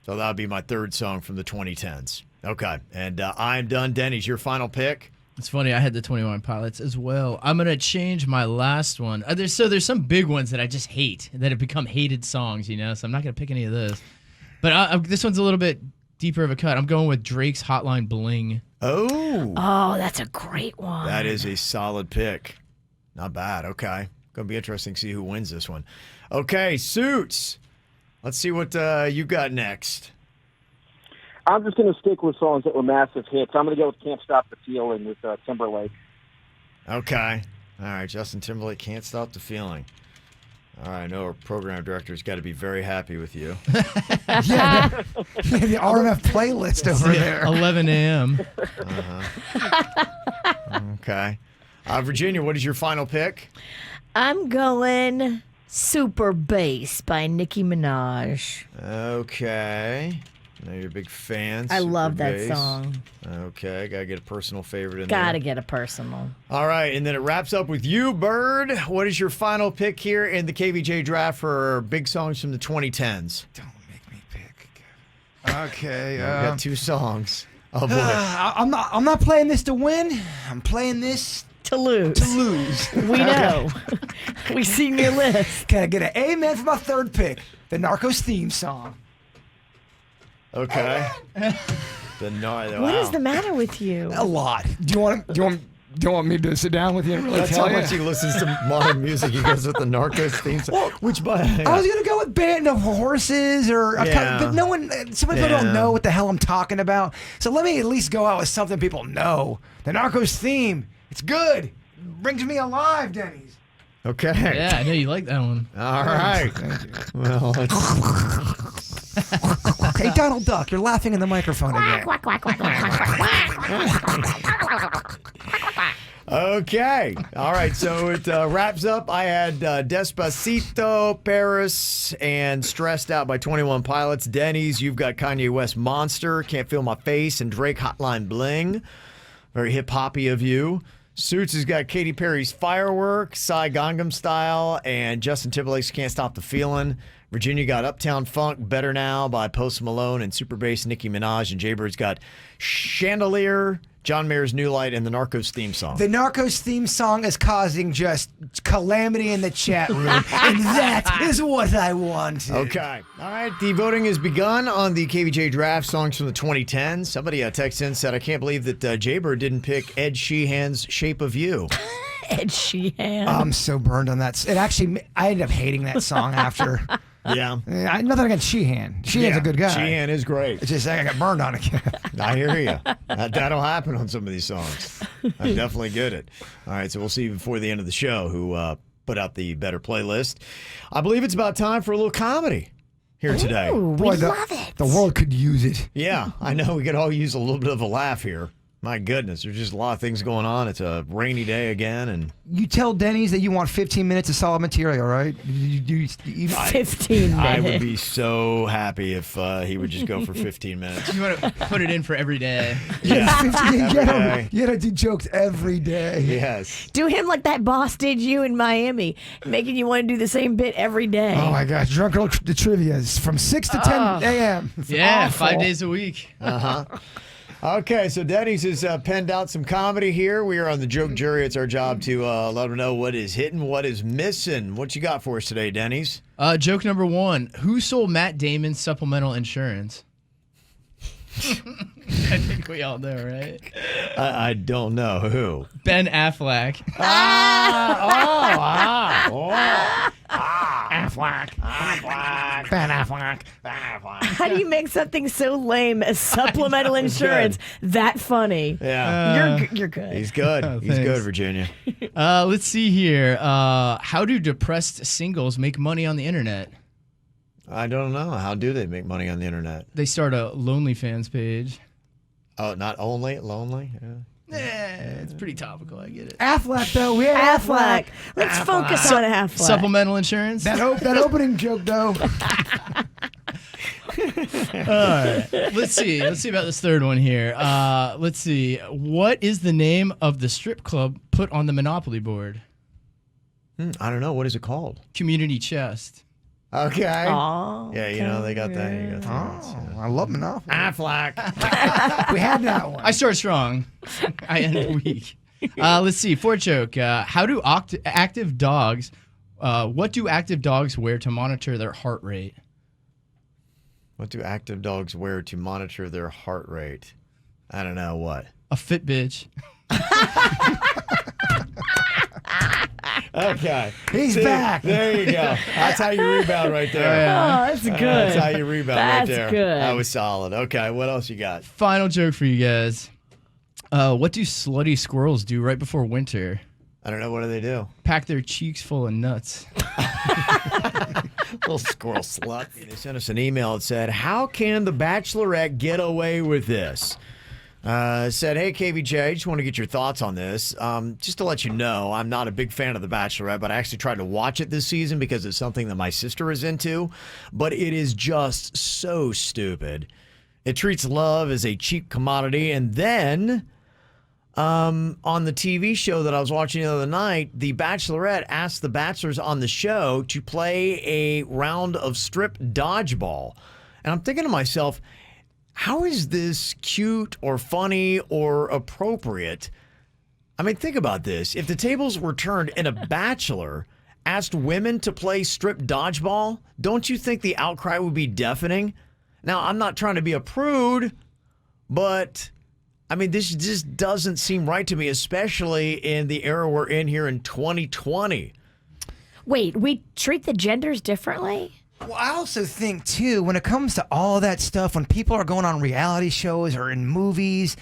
So that'll be my third song from the 2010s. Okay, and I'm done. Denny's, your final pick. It's funny, I had the 21 Pilots as well. I'm going to change my last one. There's some big ones that I just hate, that have become hated songs, you know, so I'm not going to pick any of this. But this one's a little bit deeper of a cut. I'm going with Drake's Hotline Bling. Oh, that's a great one. That is a solid pick. Not bad. Okay. Going to be interesting to see who wins this one. Okay, Suits. Let's see what you got next. I'm just going to stick with songs that were massive hits. I'm going to go with Can't Stop the Feeling with Timberlake. Okay. All right, Justin Timberlake, Can't Stop the Feeling. All right, I know our program director's got to be very happy with you. Yeah, the RMF playlist over there. 11 a.m. Okay. Virginia, what is your final pick? I'm going Super Bass by Nicki Minaj. Okay. I know you're a big fan. I love Super that Bass. song. Okay, gotta get a personal favorite in there. Gotta get a personal. All right, and then it wraps up with you, Bird. What is your final pick here in the KVJ draft for big songs from the 2010s? Don't make me pick. Okay. We got 2 songs. Oh boy. I'm not playing this to win. I'm playing this To lose. to lose. We know. We seen your list. Can I get an amen for my third pick? The Narcos theme song. Okay. What is the matter with you? A lot. Do you want me to sit down with you and really That's tell how you? much he listens to modern music. He goes with the Narcos theme song. Which by I was gonna go with Band of Horses but no one. Some people don't know what the hell I'm talking about. So let me at least go out with something people know. The Narcos theme. It's good. Brings me alive, Denny's. Okay. Yeah, I know you like that one. All right. Thank you. Well, Hey, Donald Duck, you're laughing in the microphone again. okay. All right. So it wraps up. I had Despacito, Paris, and Stressed Out by 21 Pilots. Denny's, you've got Kanye West, Monster, Can't Feel My Face, and Drake, Hotline Bling. Very hip-hoppy of you. Suits has got Katy Perry's Firework, Psy Gangnam Style, and Justin Timberlake's Can't Stop the Feeling. Virginia got Uptown Funk, Better Now by Post Malone, and Super Bass Nicki Minaj. And Jaybird's got Chandelier, John Mayer's New Light, and the Narcos theme song. The Narcos theme song is causing just calamity in the chat room, and that is what I want. Okay. All right. The voting has begun on the KVJ draft songs from the 2010s. Somebody texted in and said, I can't believe that Jaybird didn't pick Ed Sheehan's Shape of You. Ed Sheehan. I'm so burned on that. It actually, I ended up hating that song after. Yeah. Nothing against Sheehan. Sheehan's a good guy. Sheehan is great. It's just I got burned on it. I hear you. That'll happen on some of these songs. I definitely get it. All right, so we'll see before the end of the show who put out the better playlist. I believe it's about time for a little comedy here today. Ooh, we love it. The world could use it. Yeah, I know we could all use a little bit of a laugh here. My goodness, there's just a lot of things going on. It's a rainy day again, and you tell Denny's that you want 15 minutes of solid material, right? 15 minutes. I would be so happy if he would just go for 15 minutes. You want to put it in for every day. Yeah, you gotta do jokes every day. Yes. Do him like that boss did you in Miami, making you want to do the same bit every day. Oh my gosh, Drunk Girl the Trivia is from 6 to 10 a.m. Yeah, awful. 5 days a week. Okay, so Denny's has penned out some comedy here. We are on the Joke Jury. It's our job to let them know what is hitting, what is missing. What you got for us today, Denny's? Joke number 1. Who sold Matt Damon supplemental insurance? I think we all know, right? I don't know. Who? Ben Affleck. Affleck. Ben Affleck. How do you make something so lame as supplemental insurance that funny? Yeah. You're good. He's good. Oh, He's thanks. good, Virginia. Let's see here. How do depressed singles make money on the internet? I don't know. How do they make money on the internet? They start a LonelyFans page. Oh, not only lonely? Yeah. It's pretty topical. I get it. Affleck, though. We had Affleck. Let's focus on Affleck. Supplemental insurance. That opening joke, though. All right. Let's see about this third one here. Let's see. What is the name of the strip club put on the Monopoly board? I don't know. What is it called? Community Chest. Okay. Oh, Yeah, you know, they got that. You got that. Oh, I love Monopoly. Affleck. We had that one. I start strong. I end weak. Let's see. Fourth joke. How do active dogs? What do active dogs wear to monitor their heart rate? What do active dogs wear to monitor their heart rate? I don't know. What? A fit bitch. Okay. He's back. There you go. That's how you rebound right there. Oh, that's good. That's how you rebound right That's there. good. That was solid. Okay, what else you got? Final joke for you guys. What do slutty squirrels do right before winter? I don't know. What do they do? Pack their cheeks full of nuts. Little squirrel slut. They sent us an email that said, how can the Bachelorette get away with this? Said, hey, KVJ, just want to get your thoughts on this. Just to let you know, I'm not a big fan of The Bachelorette, but I actually tried to watch it this season because it's something that my sister is into. But it is just so stupid. It treats love as a cheap commodity. And then on the TV show that I was watching the other night, The Bachelorette asked the bachelors on the show to play a round of strip dodgeball. And I'm thinking to myself, how is this cute or funny or appropriate? I mean, think about this. If the tables were turned and a bachelor asked women to play strip dodgeball, don't you think the outcry would be deafening? Now, I'm not trying to be a prude, but I mean, this just doesn't seem right to me, especially in the era we're in here in 2020. Wait, we treat the genders differently? Well, I also think, too, when it comes to all that stuff, when people are going on reality shows or in movies,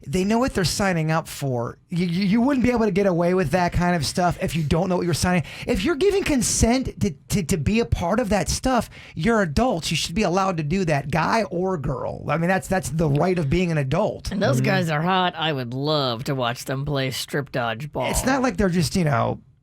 they know what they're signing up for. You wouldn't be able to get away with that kind of stuff if you don't know what you're signing. If you're giving consent to be a part of that stuff, you're adults. You should be allowed to do that, guy or girl. I mean, that's the right of being an adult. And those guys are hot. I would love to watch them play strip dodgeball. It's not like they're just,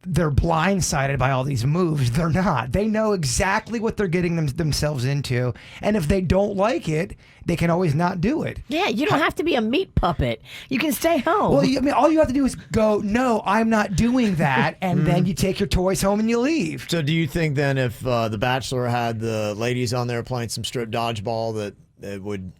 they're blindsided by all these moves. They're not. They know exactly what they're getting themselves into. And if they don't like it, they can always not do it. Yeah, you don't have to be a meat puppet. You can stay home. Well, I mean, all you have to do is go, no, I'm not doing that. And then you take your toys home and you leave. So do you think then if The Bachelor had the ladies on there playing some strip dodgeball that it would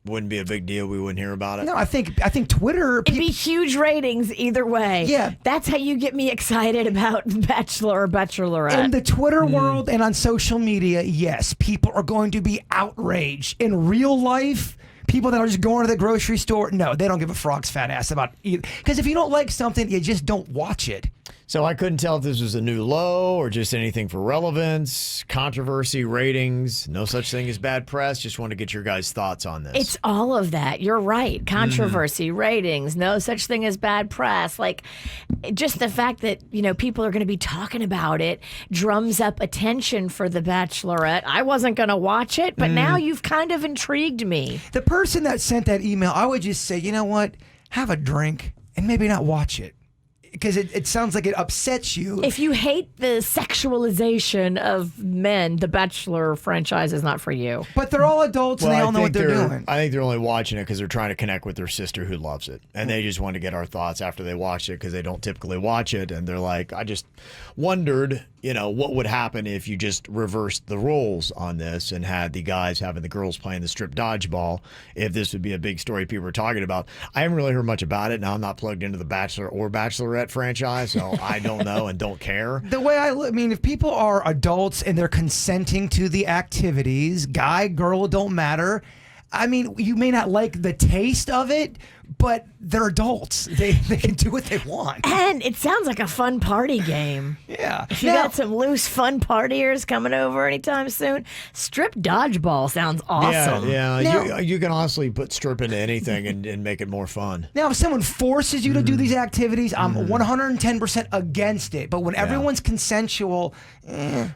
wouldn't be a big deal. We wouldn't hear about it. No, I think Twitter. It'd be huge ratings either way. Yeah. That's how you get me excited about Bachelor or Bachelorette. In the Twitter world and on social media, yes, people are going to be outraged. In real life, people that are just going to the grocery store, no, they don't give a frog's fat ass about either. Because if you don't like something, you just don't watch it. So I couldn't tell if this was a new low or just anything for relevance, controversy, ratings, no such thing as bad press. Just want to get your guys' thoughts on this. It's all of that. You're right. Controversy, ratings, no such thing as bad press. Like, just the fact that, people are going to be talking about it drums up attention for The Bachelorette. I wasn't going to watch it, but now you've kind of intrigued me. The person that sent that email, I would just say, you know what? Have a drink and maybe not watch it. Because it sounds like it upsets you. If you hate the sexualization of men, the Bachelor franchise is not for you. But they're all adults and they all know what they're doing. I think they're only watching it because they're trying to connect with their sister who loves it. And they just want to get our thoughts after they watch it because they don't typically watch it. And they're like, I just wondered, what would happen if you just reversed the roles on this and had the guys having the girls playing the strip dodgeball, if this would be a big story people are talking about. I haven't really heard much about it. Now I'm not plugged into the Bachelor or Bachelorette franchise, so I don't know and don't care. The way I mean, if people are adults and they're consenting to the activities, guy, girl, don't matter. I mean, you may not like the taste of it, but they're adults. They can do what they want. And it sounds like a fun party game. Yeah. If you got some loose, fun partiers coming over anytime soon, strip dodgeball sounds awesome. Yeah. Now, you can honestly put strip into anything and make it more fun. Now, if someone forces you to do these activities, I'm 110% against it. But when everyone's consensual,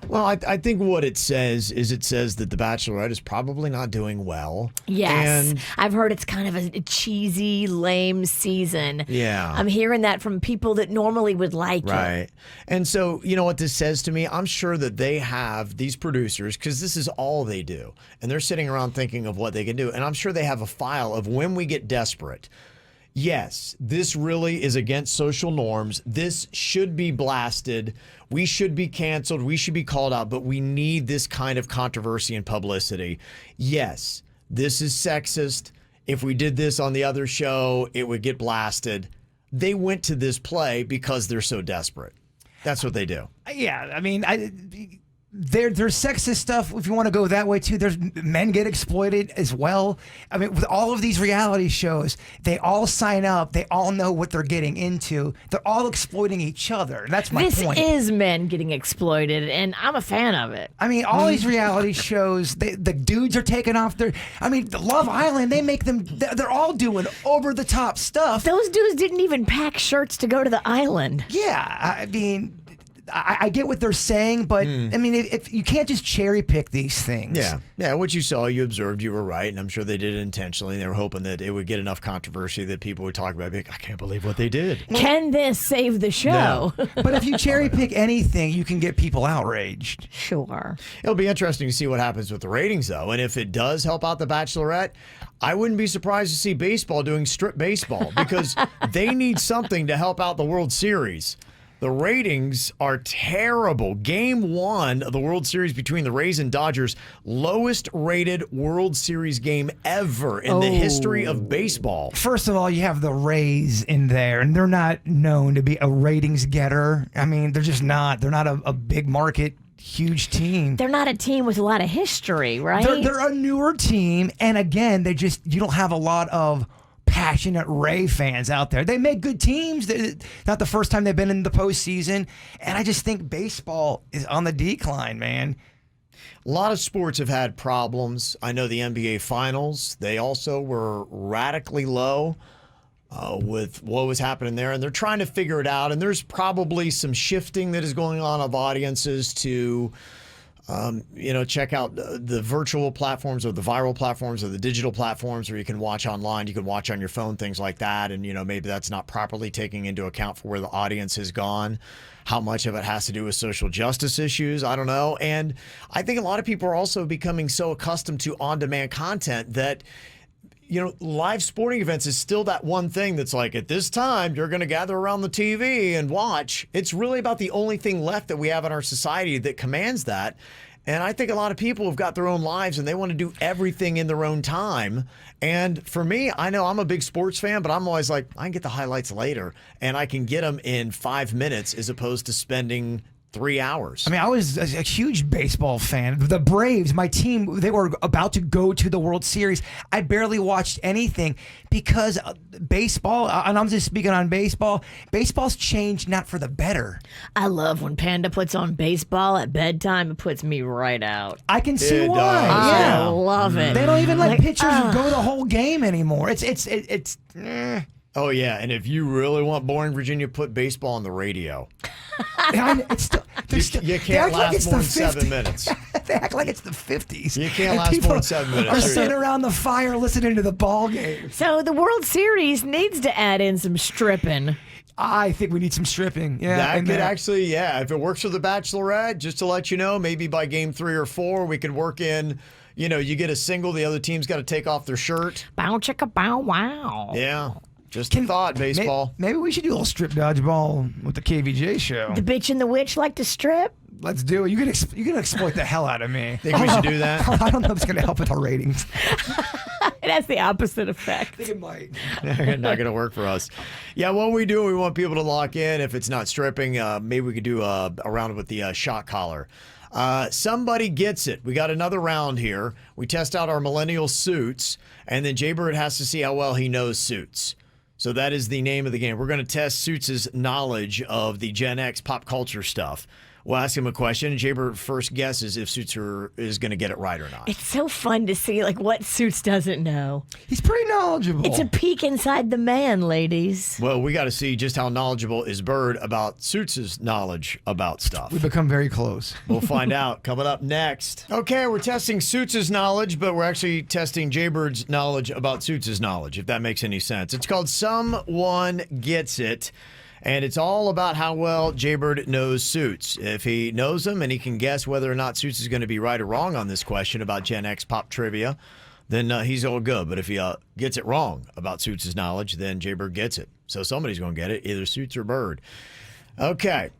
Well, I think what it says is that The Bachelorette is probably not doing well. Yes. And I've heard it's kind of a cheesy, lame season. Yeah. I'm hearing that from people that normally would like it. Right. And so, you know what this says to me? I'm sure that they have these producers, because this is all they do. And they're sitting around thinking of what they can do. And I'm sure they have a file of when we get desperate. Yes, this really is against social norms. This should be blasted. We should be canceled. We should be called out. But we need this kind of controversy and publicity. Yes, this is sexist. If we did this on the other show, it would get blasted. They went to this play because they're so desperate. That's what they do. yeah, I mean, there's sexist stuff, if you want to go that way too. There's men get exploited as well. I mean, with all of these reality shows, they all sign up. They all know what they're getting into. They're all exploiting each other. That's my point. This is men getting exploited, and I'm a fan of it. I mean, all these reality shows, the dudes are taking off their... I mean, the Love Island, they make them... They're all doing over-the-top stuff. Those dudes didn't even pack shirts to go to the island. Yeah, I mean... I get what they're saying, but I mean, if you can't just cherry pick these things. Yeah. What you saw, you observed, you were right, and I'm sure they did it intentionally. They were hoping that it would get enough controversy that people would talk about it. Be like, I can't believe what they did. Can this save the show? No. But if you cherry pick anything, you can get people outraged. Sure. It'll be interesting to see what happens with the ratings, though, and if it does help out The Bachelorette, I wouldn't be surprised to see baseball doing strip baseball because they need something to help out the World Series. The ratings are terrible. Game 1 of the World Series between the Rays and Dodgers, lowest rated World Series game ever in the history of baseball. First of all, you have the Rays in there, and they're not known to be a ratings getter. I mean, they're just not. They're not a big market, huge team. They're not a team with a lot of history, right? They're a newer team, and again, you don't have a lot of passionate Ray fans out there. They make good teams. Not the first time they've been in the postseason. And I just think baseball is on the decline, man. A lot of sports have had problems. I know the NBA Finals, they also were radically low with what was happening there. And they're trying to figure it out. And there's probably some shifting that is going on of audiences to... check out the virtual platforms or the viral platforms or the digital platforms where you can watch online, you can watch on your phone, things like that. And, maybe that's not properly taking into account for where the audience has gone. How much of it has to do with social justice issues, I don't know. And I think a lot of people are also becoming so accustomed to on-demand content that live sporting events is still that one thing that's like, at this time, you're going to gather around the TV and watch. It's really about the only thing left that we have in our society that commands that. And I think a lot of people have got their own lives and they want to do everything in their own time. And for me, I know I'm a big sports fan, but I'm always like, I can get the highlights later and I can get them in 5 minutes as opposed to spending 3 hours. I mean, I was a huge baseball fan. The Braves, my team, they were about to go to the World Series. I barely watched anything because baseball, and I'm just speaking on baseball, baseball's changed not for the better. I love when Panda puts on baseball at bedtime. It puts me right out. I can see It why. does. Yeah. I love it. They don't even let Like, pitchers go the whole game anymore. It's Oh, yeah. And if you really want boring Virginia, put baseball on the radio. it's still, You they can't act like last it's more the than 7 50s. minutes. They act like it's the 50s. You can't And last people more than 7 minutes. Are sitting around the fire listening to the ball game. So the World Series needs to add in some stripping. I think we need some stripping. Yeah, That and could actually, yeah, if it works for the Bachelorette, just to let you know, maybe by game 3 or 4, we could work in, you know, you get a single, the other team's got to take off their shirt. Bow chicka bow wow. Yeah. Just a thought, baseball. Maybe we should do a little strip dodgeball with the KVJ show. The bitch and the witch like to strip. Let's do it. You can exploit the hell out of me. Think we should do that? I don't know if it's going to help with our ratings. It has the opposite effect. I think it might. Not going to work for us. Yeah, what we do, we want people to lock in. If it's not stripping, maybe we could do a round with the shot collar. Somebody gets it. We got another round here. We test out our millennial suits, and then Jaybird has to see how well he knows suits. So that is the name of the game. We're going to test Suits' knowledge of the Gen X pop culture stuff. We'll ask him a question, and Jaybird first guesses if Suits is going to get it right or not. It's so fun to see like what Suits doesn't know. He's pretty knowledgeable. It's a peek inside the man, ladies. Well, we got to see just how knowledgeable is Bird about Suits' knowledge about stuff. We've become very close. We'll find out coming up next. Okay, we're testing Suits' knowledge, but we're actually testing Jaybird's knowledge about Suits' knowledge, if that makes any sense. It's called Someone Gets It, and it's all about how well Jaybird knows Suits. If he knows them and he can guess whether or not Suits is going to be right or wrong on this question about Gen X pop trivia, then he's all good. But if he gets it wrong about Suits' knowledge, then Jaybird gets it. So somebody's going to get it, either Suits or Bird. Okay.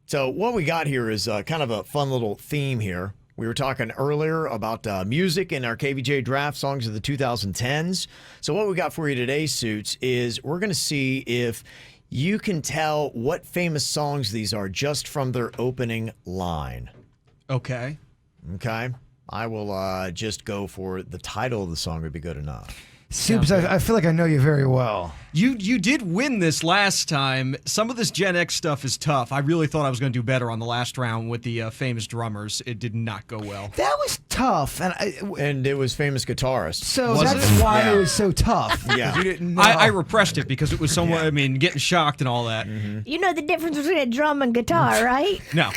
So what we got here is kind of a fun little theme here. We were talking earlier about music in our KVJ draft songs of the 2010s. So what we got for you today, Suits, is we're going to see if you can tell what famous songs these are just from their opening line. Okay. Okay. I will just go for the title of the song would be good enough. Soups, I feel like I know you very well. You did win this last time. Some of this Gen X stuff is tough. I really thought I was going to do better on the last round with the famous drummers. It did not go well. That was tough. And it was famous guitarists. So Was that's it? why Yeah. it was so tough. Yeah. You didn't know. I repressed it because it was someone, I mean, getting shocked and all that. You know the difference between a drum and guitar, right? No.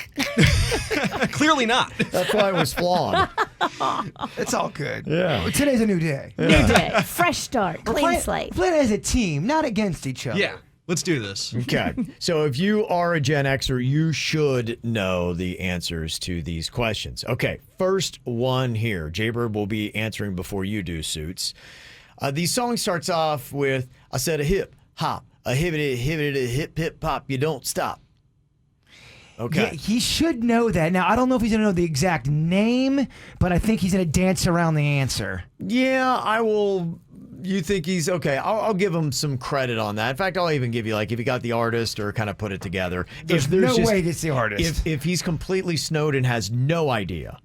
Clearly not. That's why it was flawed. It's all good. Yeah. Today's a new day. New day, fresh start, clean slate. Play it as a team, not against each other. Yeah. Let's do this. Okay. So if you are a Gen Xer, you should know the answers to these questions. Okay. First one here. Jaybird will be answering before you do, Suits. These song starts off with, I said a hip, hop, a hibbity, hibbity, hip, hip, pop, you don't stop. Okay. Yeah, he should know that. Now, I don't know if he's going to know the exact name, but I think he's going to dance around the answer. Yeah, I will. You think he's okay? I'll give him some credit on that. In fact, I'll even give you like if he got the artist or kind of put it together. There's no way it's the artist. If he's completely snowed and has no idea,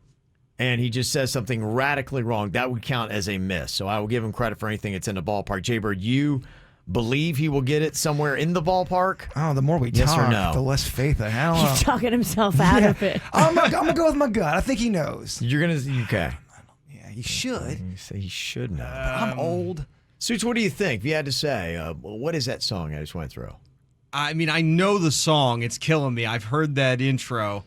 and he just says something radically wrong, that would count as a miss. So I will give him credit for anything that's in the ballpark. Jaybird, you believe he will get it somewhere in the ballpark? Oh, the more we Yes talk, or no? the less faith I have. I don't know. He's talking himself out of it. I'm gonna go with my gut. I think he knows. You're gonna okay? Yeah, he should. You say he should know. I'm old. Suits, what do you think? If you had to say, what is that song I just went through? I mean, I know the song. It's killing me. I've heard that intro.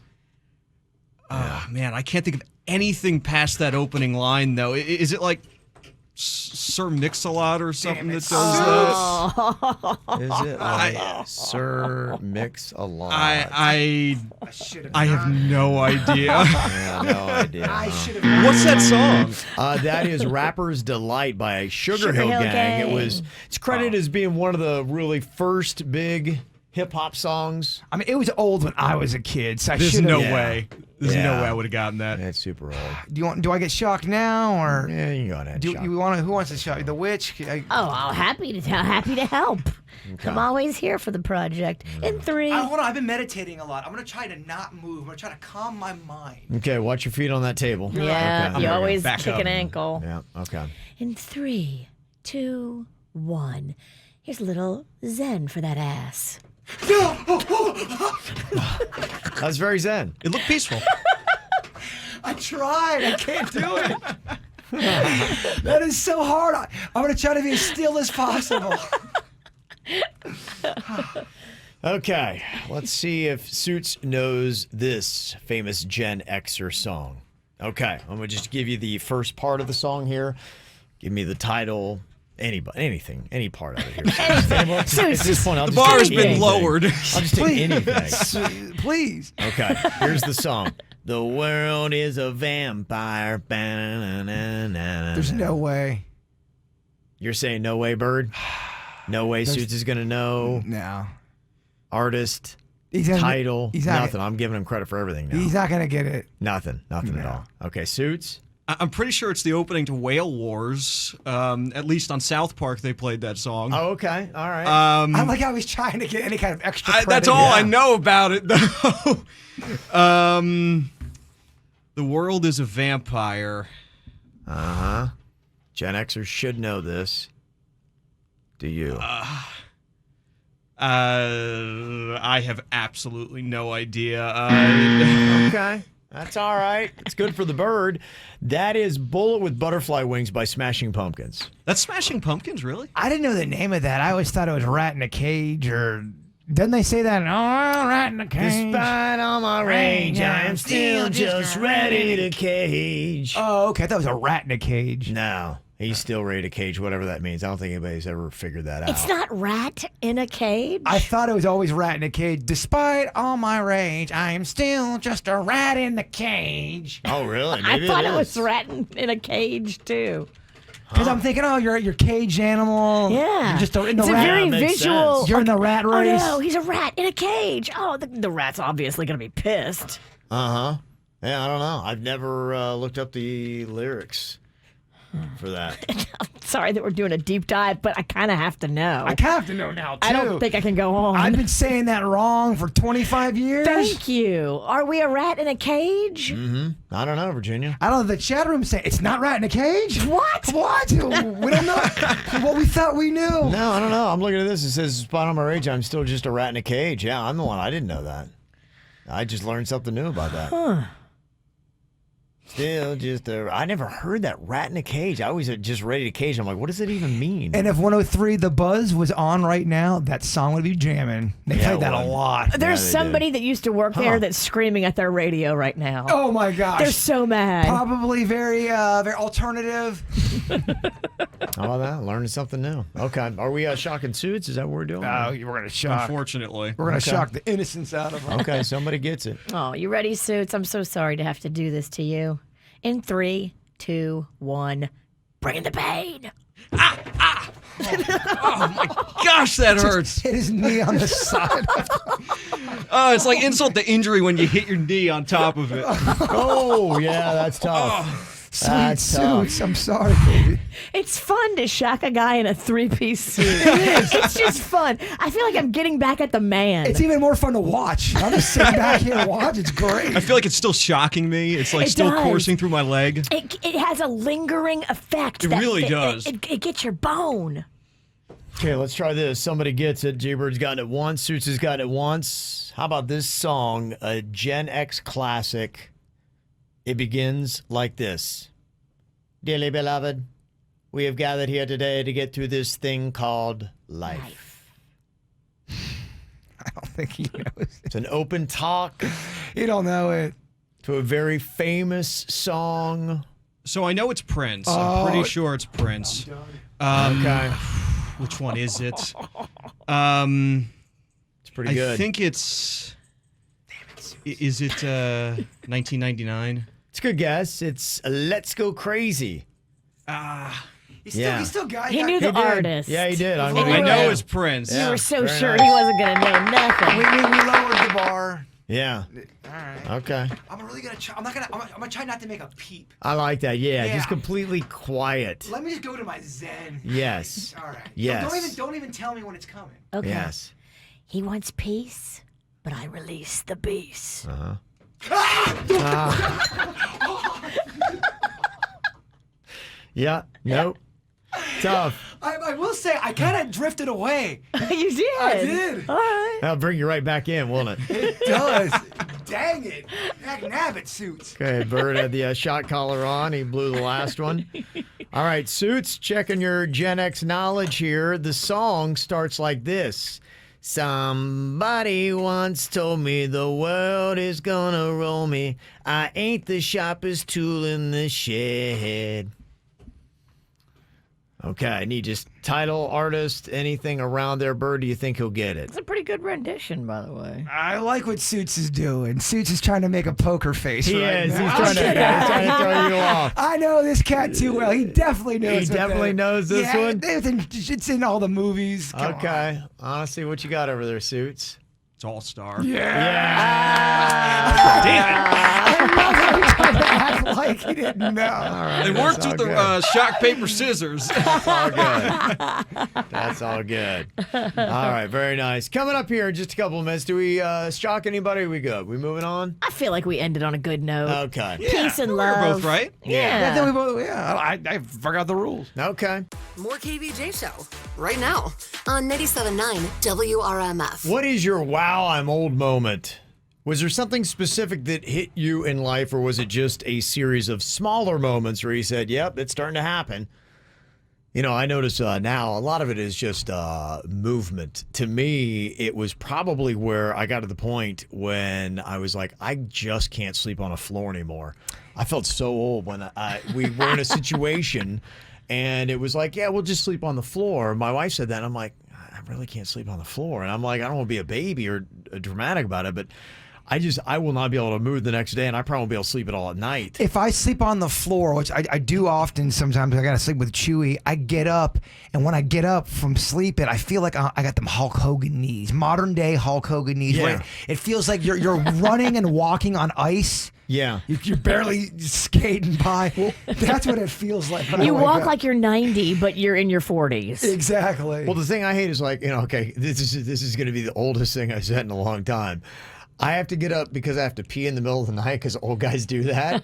Oh, man, I can't think of anything past that opening line, though. Is it like Sir Mix-a-Lot or something that does that? Is it like Sir Mix-a-Lot? I have no idea. Yeah, no idea. What's that song? That is Rapper's Delight by Sugar Hill Gang. It's credited as being one of the really first big hip hop songs. I mean, it was old when I was a kid, so I There's should have. no way. There's no way I would have gotten that. That's super old. Do I get shocked now, or Yeah, you got it. do you want to? Who wants to shock? The witch? I'm happy to help. I'm always here for the project. In 3. Hold on, I've been meditating a lot. I'm gonna try to not move. I'm gonna try to calm my mind. Okay, watch your feet on that table. Yeah, Okay. you always Back kick up. an ankle. Yeah, okay. In 3, 2, 1. Here's a little zen for that ass. That's very zen. It looked peaceful. I tried. I can't do it. That is so hard. I'm gonna try to be as still as possible. Okay, let's see if Suits knows this famous Gen Xer song. Okay, I'm gonna just give you the first part of the song here. Give me the title, any part of it here. At this point, I'll The just bar take has been anything. lowered. I'll just take anything. Please. Okay, here's the song. The world is a vampire. There's no way. You're saying no way, Bird? No way Suits is gonna know. No. Artist, He's not- title, he's not- nothing. I'm giving him credit for everything now. He's not gonna get it. Nothing at all. Okay, Suits. I'm pretty sure it's the opening to Whale Wars. At least on South Park, they played that song. Oh, okay. All right. I like how he's trying to get any kind of extra credit. That's all I know about it, though. The world is a vampire. Uh-huh. Gen Xers should know this. Do you? I have absolutely no idea. Okay. That's all right. It's good for the bird. That is Bullet with Butterfly Wings by Smashing Pumpkins. That's Smashing Pumpkins, really? I didn't know the name of that. I always thought it was Rat in a Cage, or didn't they say that? Oh, Rat in a Cage. Despite all my rage, I am still just ready to cage. Oh, okay. I thought it was a rat in a cage. No. He's still ready to cage, whatever that means. I don't think anybody's ever figured that out. It's not rat in a cage. I thought it was always rat in a cage. Despite all my rage, I am still just a rat in the cage. Oh, really? I Maybe thought it is. was rat in a cage too. Because I'm thinking, oh, you're your cage animal. Yeah, You're just in the it's rat. a very makes visual. sense. You're in the rat Oh race. no, he's a rat in a cage. Oh, the rat's obviously gonna be pissed. Uh-huh. Yeah, I don't know. I've never looked up the lyrics for that. Sorry that we're doing a deep dive, but I kind of have to know. I have to know now, too. I don't think I can go on. I've been saying that wrong for 25 years. Thank you. Are we a rat in a cage? I don't know, Virginia. I don't know. The chat room saying it's not rat in a cage. What? What? We don't know what we thought we knew. No, I don't know. I'm looking at this. It says, despite all my rage, I'm still just a rat in a cage. Yeah, I'm the one. I didn't know that. I just learned something new about that. Huh. Still just I never heard that rat in a cage. I always just ready to cage. I'm like, what does it even mean? And if 103 The Buzz was on right now, that song would be jamming. They Yeah, played that it a would. lot. There's they somebody that used to work there that's screaming at their radio right now. Oh my gosh. They're so mad. Probably very alternative. How about that? Learning something new. Okay. Are we shocking Suits? Is that what we're doing? We're gonna shock. Unfortunately. We're gonna shock the innocence out of them. Okay, somebody gets it. Oh, you ready, Suits? I'm so sorry to have to do this to you. In 3, 2, 1, bring the pain. Oh my gosh, that hurts. Hit his knee on the side. Oh, it's like insult to injury when you hit your knee on top of it. Oh, yeah, that's tough. Sweet That's tough. Suits. I'm sorry, baby. It's fun to shock a guy in a 3-piece suit. It's just fun. I feel like I'm getting back at the man. It's even more fun to watch. I'm just sitting back here and watch. It's great. I feel like it's still shocking me. It's like It still does. coursing through my leg. It has a lingering effect. It really does. It gets your bone. Okay, let's try this. Somebody gets it. G-Bird's gotten it once. Suits has gotten it once. How about this song, a Gen X classic? It begins like this. Dearly beloved, we have gathered here today to get through this thing called life. I don't think he knows. It's an open talk You don't know it. to a very famous song. So I know it's Prince. I'm pretty sure it's Prince. Okay. Which one is it? It's pretty good. I think it's. Is it 1999? It's a good guess. It's Let's Go Crazy. He still got. He knew the artist. Yeah, he did. I know his Prince. You were so sure he wasn't going to know nothing. We lowered the bar. Yeah. All right. Okay. I'm really gonna try. I'm gonna try not to make a peep. I like that. Yeah, Yeah. just completely quiet. Let me just go to my zen. Yes. All right. Yes. Don't even tell me when it's coming. Okay. Yes. He wants peace, but I release the beast. Yeah. Nope. Tough. I will say I kind of drifted away. You did. I did. All right. That'll bring you right back in, won't it? It does. Dang it. Nabbit suits. Okay, Bird had the shot collar on. He blew the last one. All right, Suits, checking your Gen X knowledge here. The song starts like this. Somebody once told me the world is gonna roll me. I ain't the sharpest tool in the shed. Okay, I need just title, artist, anything around there, Bird. Do you think he'll get it? It's a pretty good rendition, by the way. I like what Suits is doing. Suits is trying to make a poker face. He right is. now. He's trying to throw you off. I know this cat too well. He definitely knows. He definitely knows this one? It's in all the movies. Come Okay. Honestly, what you got over there, Suits? It's All-Star. on. Yeah. Damn I love how he tried to act like he didn't know. All it. They right, worked that's with all the good. shock, paper, scissors. That's all good. That's all good. All right, very nice. Coming up here in just a couple of minutes, do we shock anybody? Or we good? We moving on? I feel like we ended on a good note. Okay. Peace and We're love. both right. Yeah. Then we both, I forgot the rules. Okay. More KVJ Show right now on 97.9 WRMF. What is your wow, I'm old moment? Was there something specific that hit you in life, or was it just a series of smaller moments where you said, yep, it's starting to happen? You know, I notice now a lot of it is just movement. To me, it was probably where I got to the point when I was like, I just can't sleep on a floor anymore. I felt so old when we were in a situation and it was like, yeah, we'll just sleep on the floor. My wife said that, and I'm like, I really can't sleep on the floor. And I'm like, I don't want to be a baby or dramatic about it, but I will not be able to move the next day, and I probably won't be able to sleep at all at night. If I sleep on the floor, which I do often sometimes, I got to sleep with Chewy, I get up, and when I get up from sleeping, I feel like I got them Hulk Hogan knees, modern day Hulk Hogan knees. Yeah. Where it feels like you're running and walking on ice. Yeah. You're barely skating by. That's what it feels like. when I You wake walk up. like you're 90, but you're in your 40s. Exactly. Well, the thing I hate is like, okay, this is going to be the oldest thing I've said in a long time. I have to get up because I have to pee in the middle of the night because old guys do that.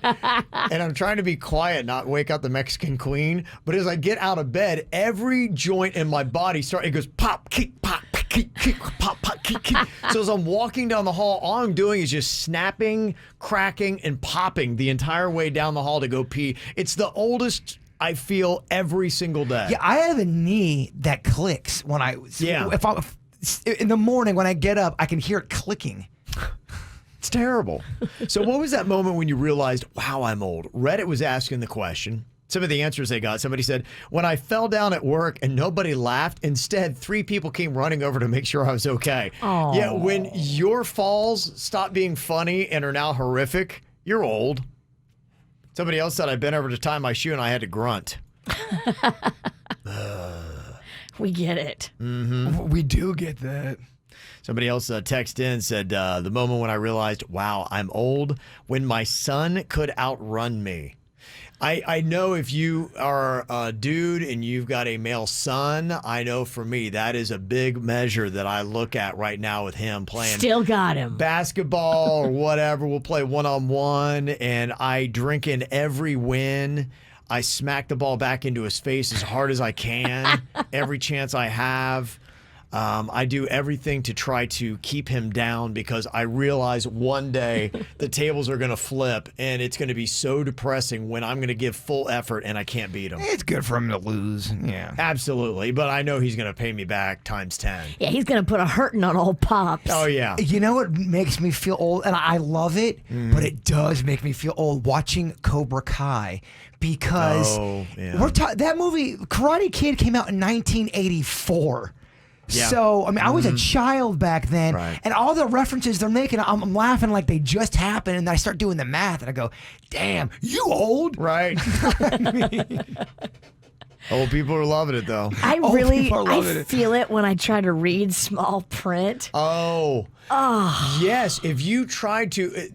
And I'm trying to be quiet, not wake up the Mexican queen. But as I get out of bed, every joint in my body it goes pop, kick, pop, kick, kick, pop, pop, kick, kick. So as I'm walking down the hall, all I'm doing is just snapping, cracking, and popping the entire way down the hall to go pee. It's the oldest I feel every single day. Yeah, I have a knee that clicks when if in the morning when I get up, I can hear it clicking. It's terrible. So what was that moment when you realized, wow, I'm old? Reddit was asking the question. Some of the answers they got. Somebody said, when I fell down at work and nobody laughed, instead 3 people came running over to make sure I was okay. Aww. Yeah, when your falls stop being funny and are now horrific, you're old. Somebody else said, I bent over to tie my shoe and I had to grunt. We get it. Mm-hmm. We do get that. Somebody else texted in and said, the moment when I realized, wow, I'm old, when my son could outrun me. I know if you are a dude and you've got a male son, I know for me, that is a big measure that I look at right now with him playing. Still got him. Basketball or whatever. We'll play one-on-one, and I drink in every win. I smack the ball back into his face as hard as I can every chance I have. I do everything to try to keep him down because I realize one day the tables are going to flip and it's going to be so depressing when I'm going to give full effort and I can't beat him. It's good for him to lose. Yeah. Absolutely. But I know he's going to pay me back times 10. Yeah, he's going to put a hurting on old Pops. Oh, yeah. You know what makes me feel old? And I love it, but it does make me feel old watching Cobra Kai because that movie, Karate Kid, came out in 1984. Yeah. So, I mean, I was a child back then, and all the references they're making, I'm laughing like they just happened, and I start doing the math, and I go, damn, you old. Right. Old people are loving it, though. I Old really people are loving it. feel it when I try to read small print. Oh. Yes. If you try to...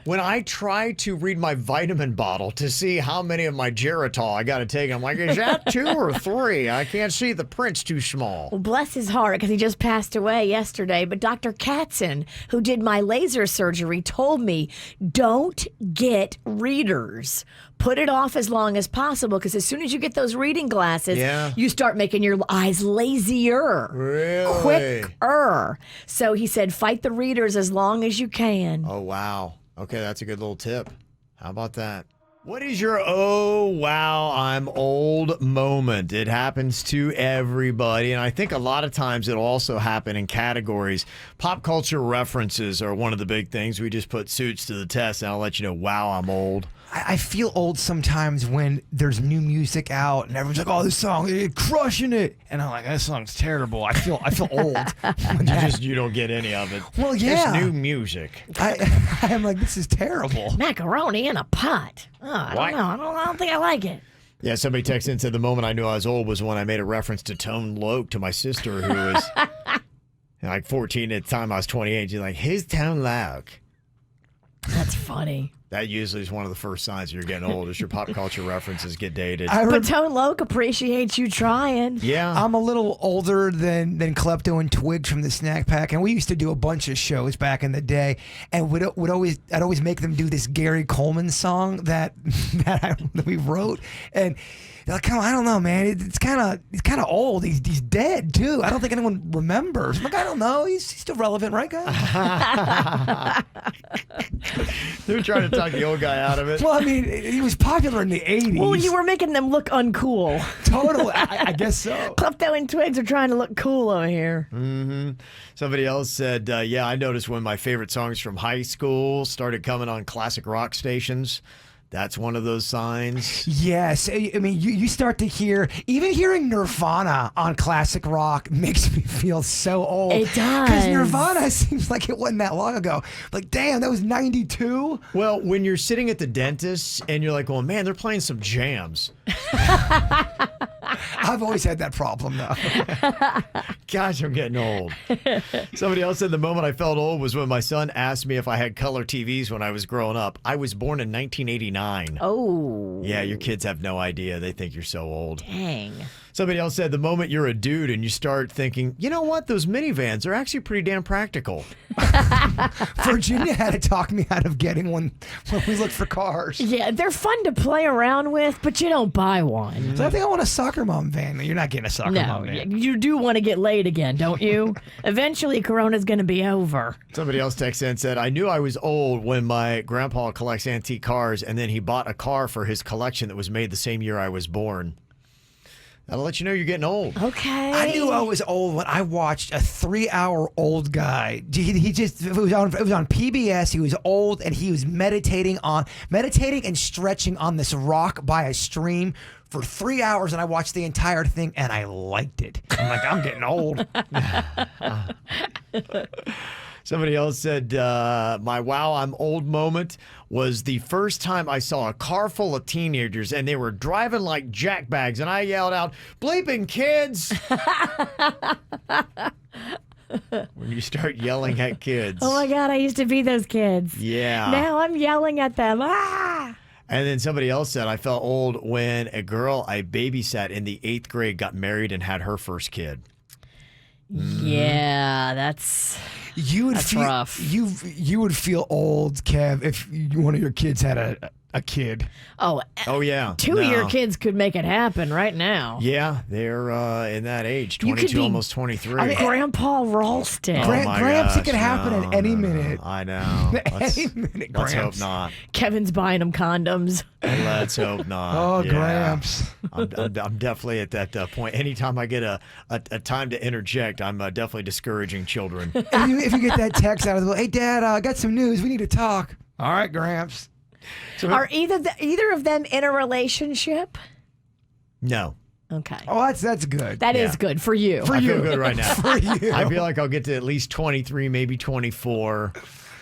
When I try to read my vitamin bottle to see how many of my Geritol I got to take, I'm like, is that 2 or 3? I can't see. The print's too small. Well, bless his heart, because he just passed away yesterday. But Dr. Katzen, who did my laser surgery, told me, don't get readers. Put it off as long as possible, because as soon as you get those reading glasses, you start making your eyes lazier. Really? Quicker. So he said, fight the readers as long as you can. Oh, wow. Okay, that's a good little tip. How about that? What is your oh, wow, I'm old moment? It happens to everybody, and I think a lot of times it'll also happen in categories. Pop culture references are one of the big things. We just put Suits to the test, and I'll let you know, wow, I'm old. I feel old sometimes when there's new music out and everyone's like, "Oh, this song, you're crushing it," and I'm like, "That song's terrible." I feel old. You don't get any of it. Well, yeah, it's new music. I'm like, this is terrible. Macaroni in a pot. Oh, I don't know. I don't think I like it. Yeah, somebody texted and said the moment I knew I was old was when I made a reference to Tone Loc to my sister, who was like 14 at the time. I was 28. She's like, "Who's Tone Loc?" That's funny. That usually is one of the first signs you're getting old, is your pop culture references get dated. But Tone Loc appreciates you trying. Yeah. I'm a little older than Klepto and Twigs from the Snack Pack, and we used to do a bunch of shows back in the day, and I'd always make them do this Gary Coleman song that we wrote, and they're like, "Come on, I don't know, man. He's kind of old. He's dead too. I don't think anyone remembers." I'm like, "I don't know. He's still relevant, right, guys?" They're trying to talk the old guy out of it. Well, I mean, he was popular in the 80s. Well, you were making them look uncool. Totally. I guess so. Klepto and Twigs are trying to look cool over here. Mm-hmm. Somebody else said, yeah, I noticed when my favorite songs from high school started coming on classic rock stations. That's one of those signs. Yes. I mean, you start to hear, even hearing Nirvana on classic rock makes me feel so old. It does. Because Nirvana seems like it wasn't that long ago. Like, damn, that was 92? Well, when you're sitting at the dentist and you're like, well, man, they're playing some jams. I've always had that problem, though. Gosh, I'm getting old. Somebody else said the moment I felt old was when my son asked me if I had color TVs when I was growing up. I was born in 1989. Oh. Yeah, your kids have no idea. They think you're so old. Dang. Somebody else said the moment you're a dude and you start thinking, you know what, those minivans are actually pretty damn practical. Virginia had to talk me out of getting one when we looked for cars. Yeah, they're fun to play around with, but you don't buy one. So I think I want a soccer mom van. You're not getting a soccer mom van. You do want to get laid again, don't you? Eventually, Corona's going to be over. Somebody else texted in and said, I knew I was old when my grandpa collects antique cars, and then he bought a car for his collection that was made the same year I was born. That'll let you know you're getting old. Okay. I knew I was old when I watched a 3-hour old guy. It was on PBS. He was old and he was meditating and stretching on this rock by a stream for 3 hours, and I watched the entire thing and I liked it. I'm like, I'm getting old. Somebody else said, my wow, I'm old moment was the first time I saw a car full of teenagers and they were driving like jackbags, and I yelled out, bleeping kids! When you start yelling at kids. Oh my God, I used to be those kids. Yeah. Now I'm yelling at them. Ah! And then somebody else said, I felt old when a girl I babysat in the 8th grade got married and had her first kid. Yeah, that's rough. You would feel old, Kev, if one of your kids had a kid. Oh yeah. Two of your kids could make it happen right now. Yeah, they're in that age, 22, almost 23. I mean, Grandpa Ralston. Gramps, it could happen at any minute. I know. Any minute, Let's Gramps. hope not. Kevin's buying him condoms. Let's hope not. Oh, Yeah. Gramps. I'm definitely at that point. Anytime I get a time to interject, I'm definitely discouraging children. If you get that text out of the blue, hey, Dad, I got some news. We need to talk. All right, Gramps. So, Are either of them in a relationship? no. Okay. Oh, that's good. That is good for you. I feel good right now. For you. I feel like I'll get to at least 23, maybe 24.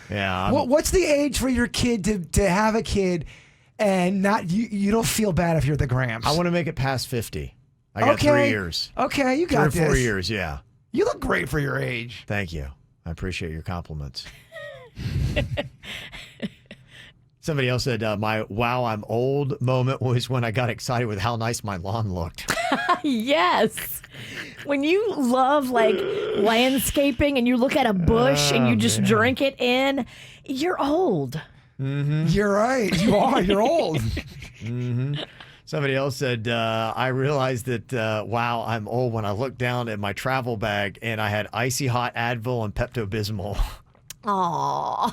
Yeah. What's the age for your kid to have a kid and not you don't feel bad if you're the Gramps? I want to make it past 50. I got 3 years. Okay, you got 3 or 4 this. years, yeah. You look great for your age. Thank you. I appreciate your compliments. Somebody else said, my wow, I'm old moment was when I got excited with how nice my lawn looked. Yes. When you love like landscaping and you look at a bush and you just drink it in, you're old. Mm-hmm. You're right. You are. You're old. Mm-hmm. Somebody else said, I realized that, wow, I'm old when I looked down at my travel bag and I had icy hot Advil and Pepto-Bismol. Aww.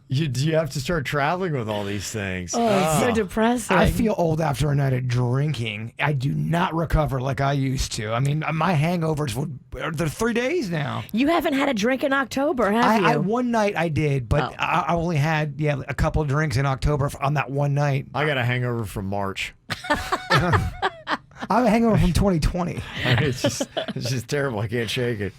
You have to start traveling with all these things. Oh, it's so depressing. I feel old after a night of drinking. I do not recover like I used to. I mean, my hangovers they're 3 days now. You haven't had a drink in October, have you? One night I did, but I only had a couple of drinks in October on that one night. I got a hangover from March. I have a hangover from 2020. It's just terrible. I can't shake it.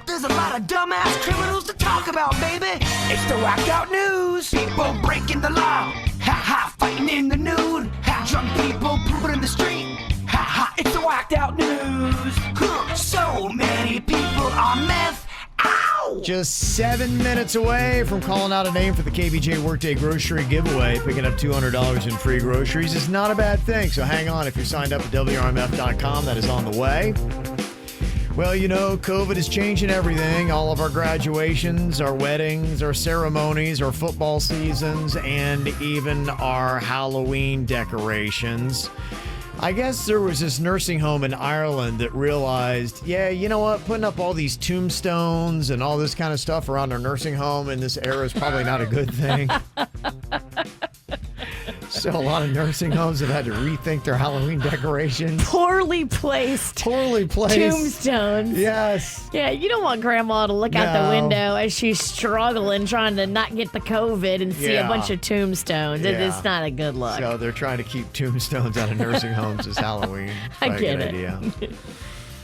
There's a lot of dumbass criminals to talk about, baby. It's the whacked out news. People breaking the law. Ha ha, fighting in the nude. Ha, drunk people pooping in the street. Ha ha, it's the whacked out news. So many people on meth. Ow! Just 7 minutes away from calling out a name for the KVJ Workday Grocery Giveaway. Picking up $200 in free groceries is not a bad thing. So hang on. If you're signed up at WRMF.com, that is on the way. Well, you know, COVID is changing everything. All of our graduations, our weddings, our ceremonies, our football seasons, and even our Halloween decorations. I guess there was this nursing home in Ireland that realized, yeah, you know what? Putting up all these tombstones and all this kind of stuff around our nursing home in this era is probably not a good thing. So a lot of nursing homes have had to rethink their Halloween decorations. Poorly placed tombstones. Yes. Yeah, you don't want grandma to look out the window as she's struggling trying to not get the COVID and see a bunch of tombstones. Yeah. It's not a good look. So they're trying to keep tombstones out of nursing homes as Halloween. I Probably a get good it. idea.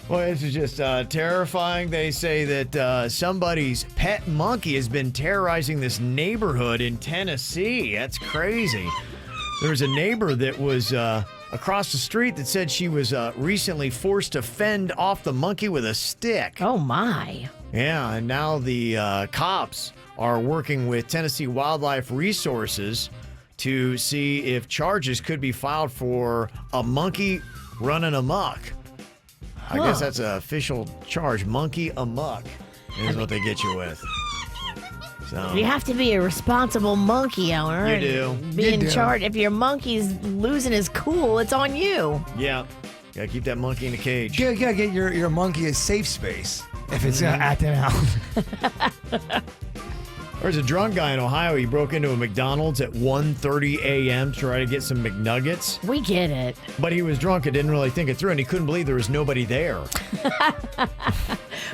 Well, this is just terrifying. They say that somebody's pet monkey has been terrorizing this neighborhood in Tennessee. That's crazy. There was a neighbor that was across the street that said she was recently forced to fend off the monkey with a stick. Oh, my. Yeah, and now the cops are working with Tennessee Wildlife Resources to see if charges could be filed for a monkey running amok. I guess that's an official charge. Monkey amok is what they get you with. So You have to be a responsible monkey owner. You do. And be You in do. charge. If your monkey's losing his cool, it's on you. Yeah. Gotta keep that monkey in a cage. You gotta get your monkey a safe space if it's acting out. There's a drunk guy in Ohio. He broke into a McDonald's at 1:30 a.m. to try to get some McNuggets. We get it. But he was drunk and didn't really think it through, and he couldn't believe there was nobody there.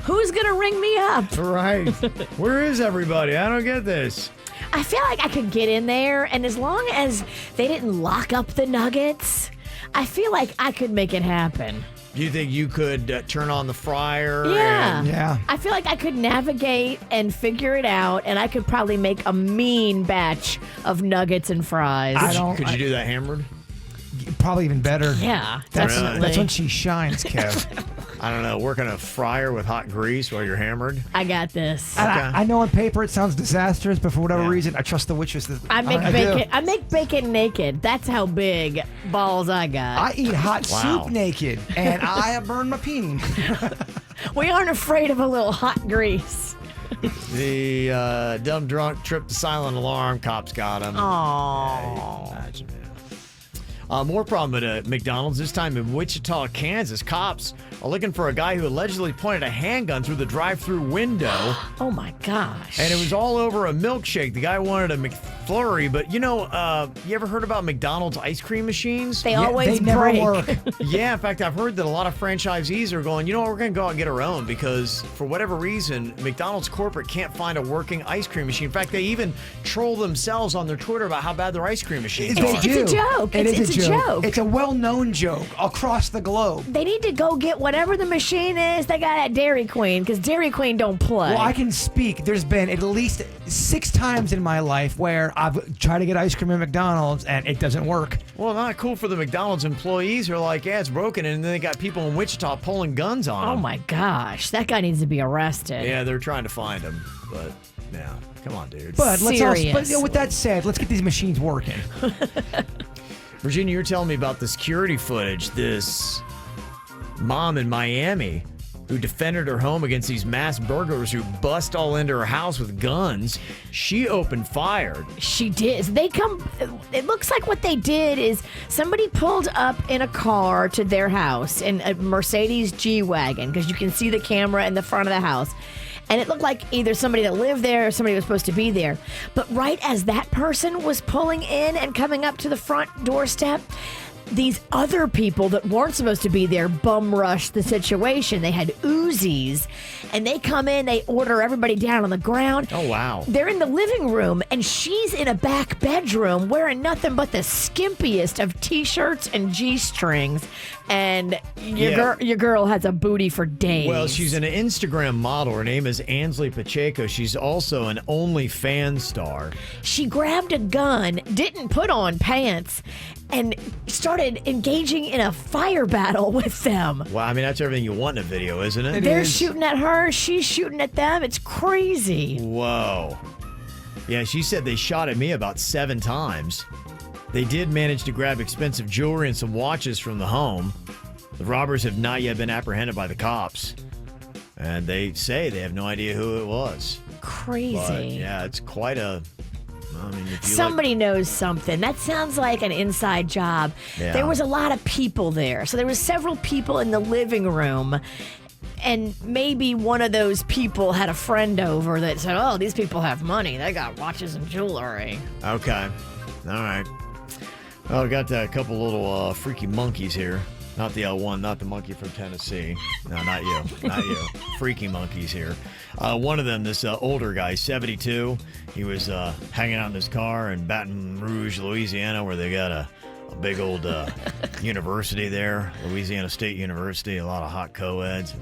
Who's going to ring me up? Right. Where is everybody? I don't get this. I feel like I could get in there, and as long as they didn't lock up the nuggets, I feel like I could make it happen. Do you think you could turn on the fryer? Yeah. Yeah. I feel like I could navigate and figure it out, and I could probably make a mean batch of nuggets and fries. Could you do that hammered? Probably even better. Yeah, That's definitely. when she shines, Kev. I don't know. Working a fryer with hot grease while you're hammered? I got this. And I know on paper it sounds disastrous, but for whatever reason, I trust the witches. I make do. bacon. I make bacon naked. That's how big balls I got. I eat hot Wow. soup naked, and I burn my peen. We aren't afraid of a little hot grease. The dumb drunk tripped the silent alarm. Cops got him. Aww. Imagine, man. More problem at McDonald's, this time in Wichita, Kansas. Cops are looking for a guy who allegedly pointed a handgun through the drive-thru window. Oh, my gosh. And it was all over a milkshake. The guy wanted a McFlurry, but you ever heard about McDonald's ice cream machines? They always they never break. work. Yeah, in fact, I've heard that a lot of franchisees are going, you know what, we're going to go out and get our own because for whatever reason, McDonald's corporate can't find a working ice cream machine. In fact, they even troll themselves on their Twitter about how bad their ice cream machines are. It's a joke. It It's is a joke. It's a well-known joke across the globe. They need to go get whatever the machine is they got at Dairy Queen, because Dairy Queen don't play. Well, I can speak. There's been at least 6 times in my life where there. I've tried to get ice cream at McDonald's, and it doesn't work. Well, not cool for the McDonald's employees who are like, yeah, it's broken, and then they got people in Wichita pulling guns on them. Oh my gosh, that guy needs to be arrested. Yeah, they're trying to find him, but yeah, come on, dude. But with that said, let's get these machines working. Virginia, you're telling me about the security footage. This mom in Miami who defended her home against these mass burglars who bust all into her house with guns. She opened fire. She did. It looks like what they did is somebody pulled up in a car to their house in a Mercedes G-Wagon, because you can see the camera in the front of the house. And it looked like either somebody that lived there or somebody was supposed to be there. But right as that person was pulling in and coming up to the front doorstep, these other people that weren't supposed to be there bum rushed the situation. They had Uzis, and they come in, they order everybody down on the ground. Oh, wow. They're in the living room, and she's in a back bedroom wearing nothing but the skimpiest of T-shirts and G-strings. And your girl has a booty for days. Well, she's an Instagram model. Her name is Ansley Pacheco. She's also an OnlyFans star. She grabbed a gun, didn't put on pants, and started engaging in a fire battle with them. Well, I mean, that's everything you want in a video, isn't it? They're shooting at her. She's shooting at them. It's crazy. Whoa. Yeah, she said they shot at me about 7 times. They did manage to grab expensive jewelry and some watches from the home. The robbers have not yet been apprehended by the cops. And they say they have no idea who it was. Crazy. But, yeah, it's quite a... I mean, if you somebody knows something. That sounds like an inside job. Yeah. There was a lot of people there. So there was several people in the living room. And maybe one of those people had a friend over that said, oh, these people have money. They got watches and jewelry. Okay. All right. Well, we got a couple little freaky monkeys here. Not the one, not the monkey from Tennessee. No, not you. Not you. Freaky monkeys here. One of them, this older guy, 72, he was hanging out in his car in Baton Rouge, Louisiana, where they got a big old university there, Louisiana State University, a lot of hot co-eds.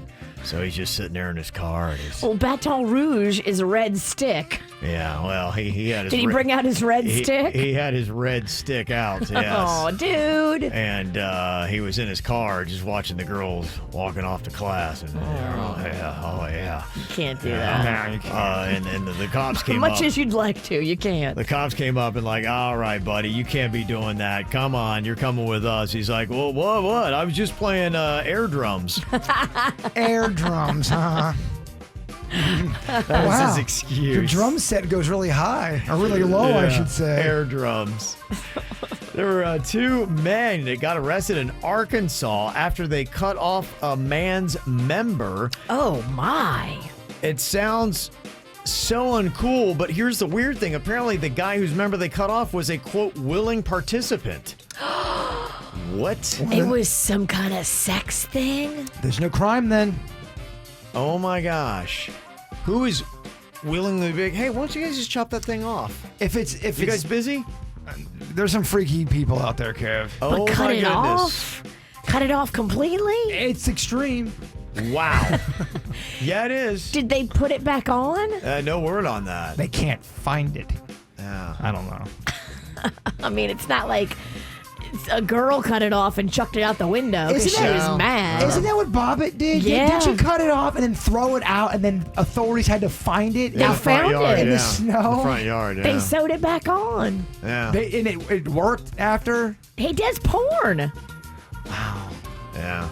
So he's just sitting there in his car. And well, Baton Rouge is a red stick. Yeah, well, he had his... Did he bring out his red stick? He had his red stick out, yes. Oh, dude. And he was in his car just watching the girls walking off to class. And, oh, yeah. You can't do that. And the cops came up. As much as you'd like to, you can't. The cops came up and like, all right, buddy, you can't be doing that. Come on, you're coming with us. He's like, well, what? I was just playing air drums. Air drums, huh? That was his excuse. Your drum set goes really high, or really low, I should say. Air drums. There were 2 men that got arrested in Arkansas after they cut off a man's member. Oh, my. It sounds so uncool, but here's the weird thing. Apparently, the guy whose member they cut off was a, quote, willing participant. What? It was some kind of sex thing? There's no crime then. Oh my gosh. Who is willingly big? Hey, why don't you guys just chop that thing off? If you guys busy? There's some freaky people out there, Kev. Oh, but cut my it goodness. off? Cut it off completely? It's extreme. Wow. Yeah, it is. Did they put it back on? No word on that. They can't find it. Yeah. I don't know. I mean, it's not like a girl cut it off and chucked it out the window because she was mad. Isn't that what Bobbitt did? Yeah. Didn't you cut it off and then throw it out, and then authorities had to find it? They found it in the snow. The front yard, yeah. They sewed it back on. Yeah. And it worked after? He does porn. Wow. Yeah.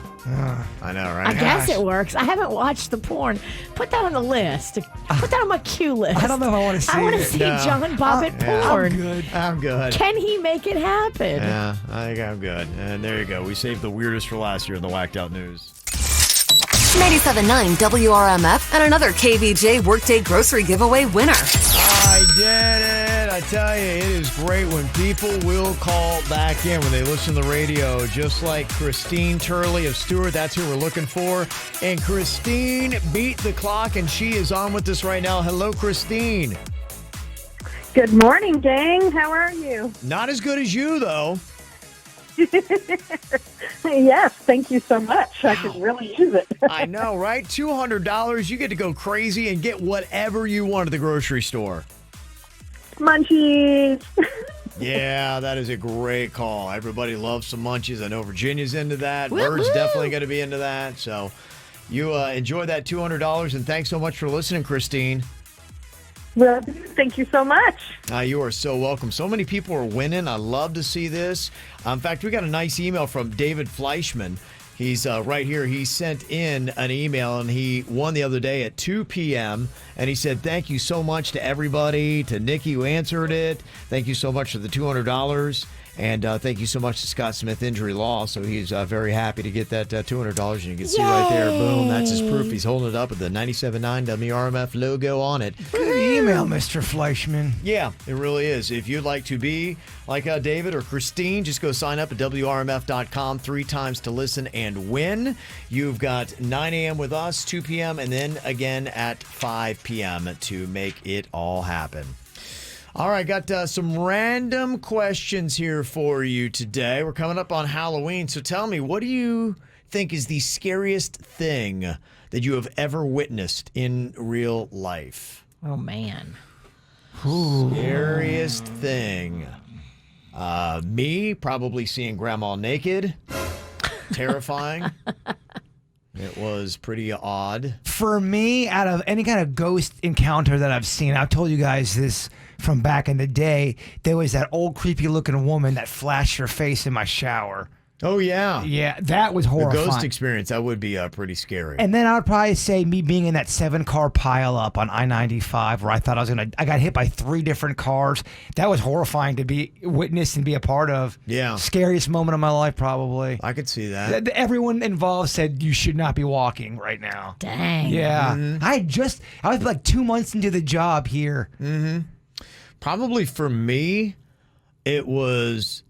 I know, right? I guess it works. I haven't watched the porn. Put that on the list. Put that on my queue list. I don't know if I want to see it. I want to see John Bobbitt porn. I'm good. Can he make it happen? Yeah, I think I'm good. And there you go. We saved the weirdest for last year in the Whacked Out News. 97.9 WRMF and another KVJ Workday Grocery Giveaway winner. I did it. I tell you, it is great when people will call back in when they listen to the radio, just like Christine Turley of Stewart. That's who we're looking for. And Christine beat the clock, and she is on with us right now. Hello, Christine. Good morning, gang. How are you? Not as good as you, though. Yes, thank you so much. I could really use it. I know, right? $200. You get to go crazy and get whatever you want at the grocery store. Munchies. Yeah, that is a great call. Everybody loves some munchies. I know Virginia's into that. Bird's definitely going to be into that. So you enjoy that $200, and thanks so much for listening, Christine. Well, thank you so much. You are so welcome. So many people are winning. I love to see this. In fact, we got a nice email from David Fleischman. He's right here. He sent in an email, and he won the other day at 2 p.m., and he said, thank you so much to everybody, to Nikki who answered it. Thank you so much for the $200. And thank you so much to Scott Smith Injury Law. So he's very happy to get that $200. And you can see right there, boom, that's his proof. He's holding it up with the 97.9 WRMF logo on it. Good email, Mr. Fleischman. Yeah, it really is. If you'd like to be like David or Christine, just go sign up at WRMF.com 3 times to listen and win. You've got 9 a.m. with us, 2 p.m., and then again at 5 p.m. to make it all happen. All right, got some random questions here for you today. We're coming up on Halloween, so tell me, what do you think is the scariest thing that you have ever witnessed in real life? Oh, man. Scariest thing. Me, probably seeing Grandma naked. Terrifying. It was pretty odd. For me, out of any kind of ghost encounter that I've seen, I've told you guys this from back in the day, there was that old creepy looking woman that flashed her face in my shower. Oh, yeah. Yeah, that was horrifying. The ghost experience, that would be pretty scary. And then I would probably say me being in that 7-car pileup on I-95 where I thought I got hit by 3 different cars. That was horrifying to be witnessed and be a part of. Yeah. Scariest moment of my life, probably. I could see that. Everyone involved said you should not be walking right now. Dang. Yeah. Mm-hmm. I was like 2 months into the job here. Mm-hmm. Probably for me, it was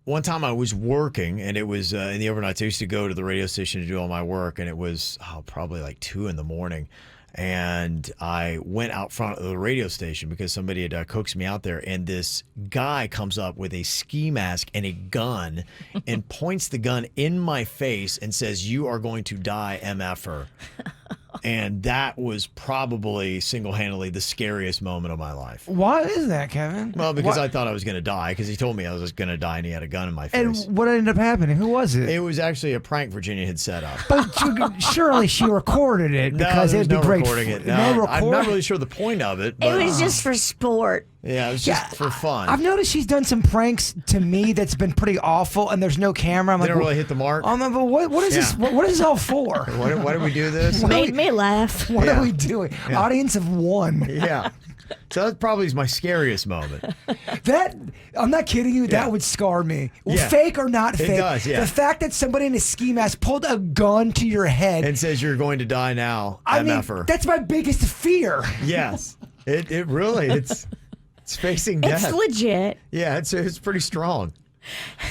one time I was working, and it was in the overnights. I used to go to the radio station to do all my work, and it was probably like 2 a.m. And I went out front of the radio station because somebody had coaxed me out there, and this guy comes up with a ski mask and a gun and points the gun in my face and says, "You are going to die, MFer." And that was probably single-handedly the scariest moment of my life. Why is that, Kevin? Well, because I thought I was going to die, because he told me I was going to die and he had a gun in my face. And what ended up happening? Who was it? It was actually a prank Virginia had set up. But surely she recorded it because it'd be great. Recording it. No, I'm not really sure the point of it. But, It was just for sport. Yeah, it was just for fun. I've noticed she's done some pranks to me that's been pretty awful, and there's no camera. I'm Didn't really hit the mark. But what is this? What is this all for? Why did we do this? Made me laugh. What are we doing? Yeah. Audience of 1. Yeah. So that probably is my scariest moment. I'm not kidding you. That would scar me. Yeah. Fake or not fake. It does, yeah. The fact that somebody in a ski mask pulled a gun to your head And says you're going to die now, I mean, MFer. that's my biggest fear. Yes. It really, it's facing death. It's legit. Yeah, it's pretty strong.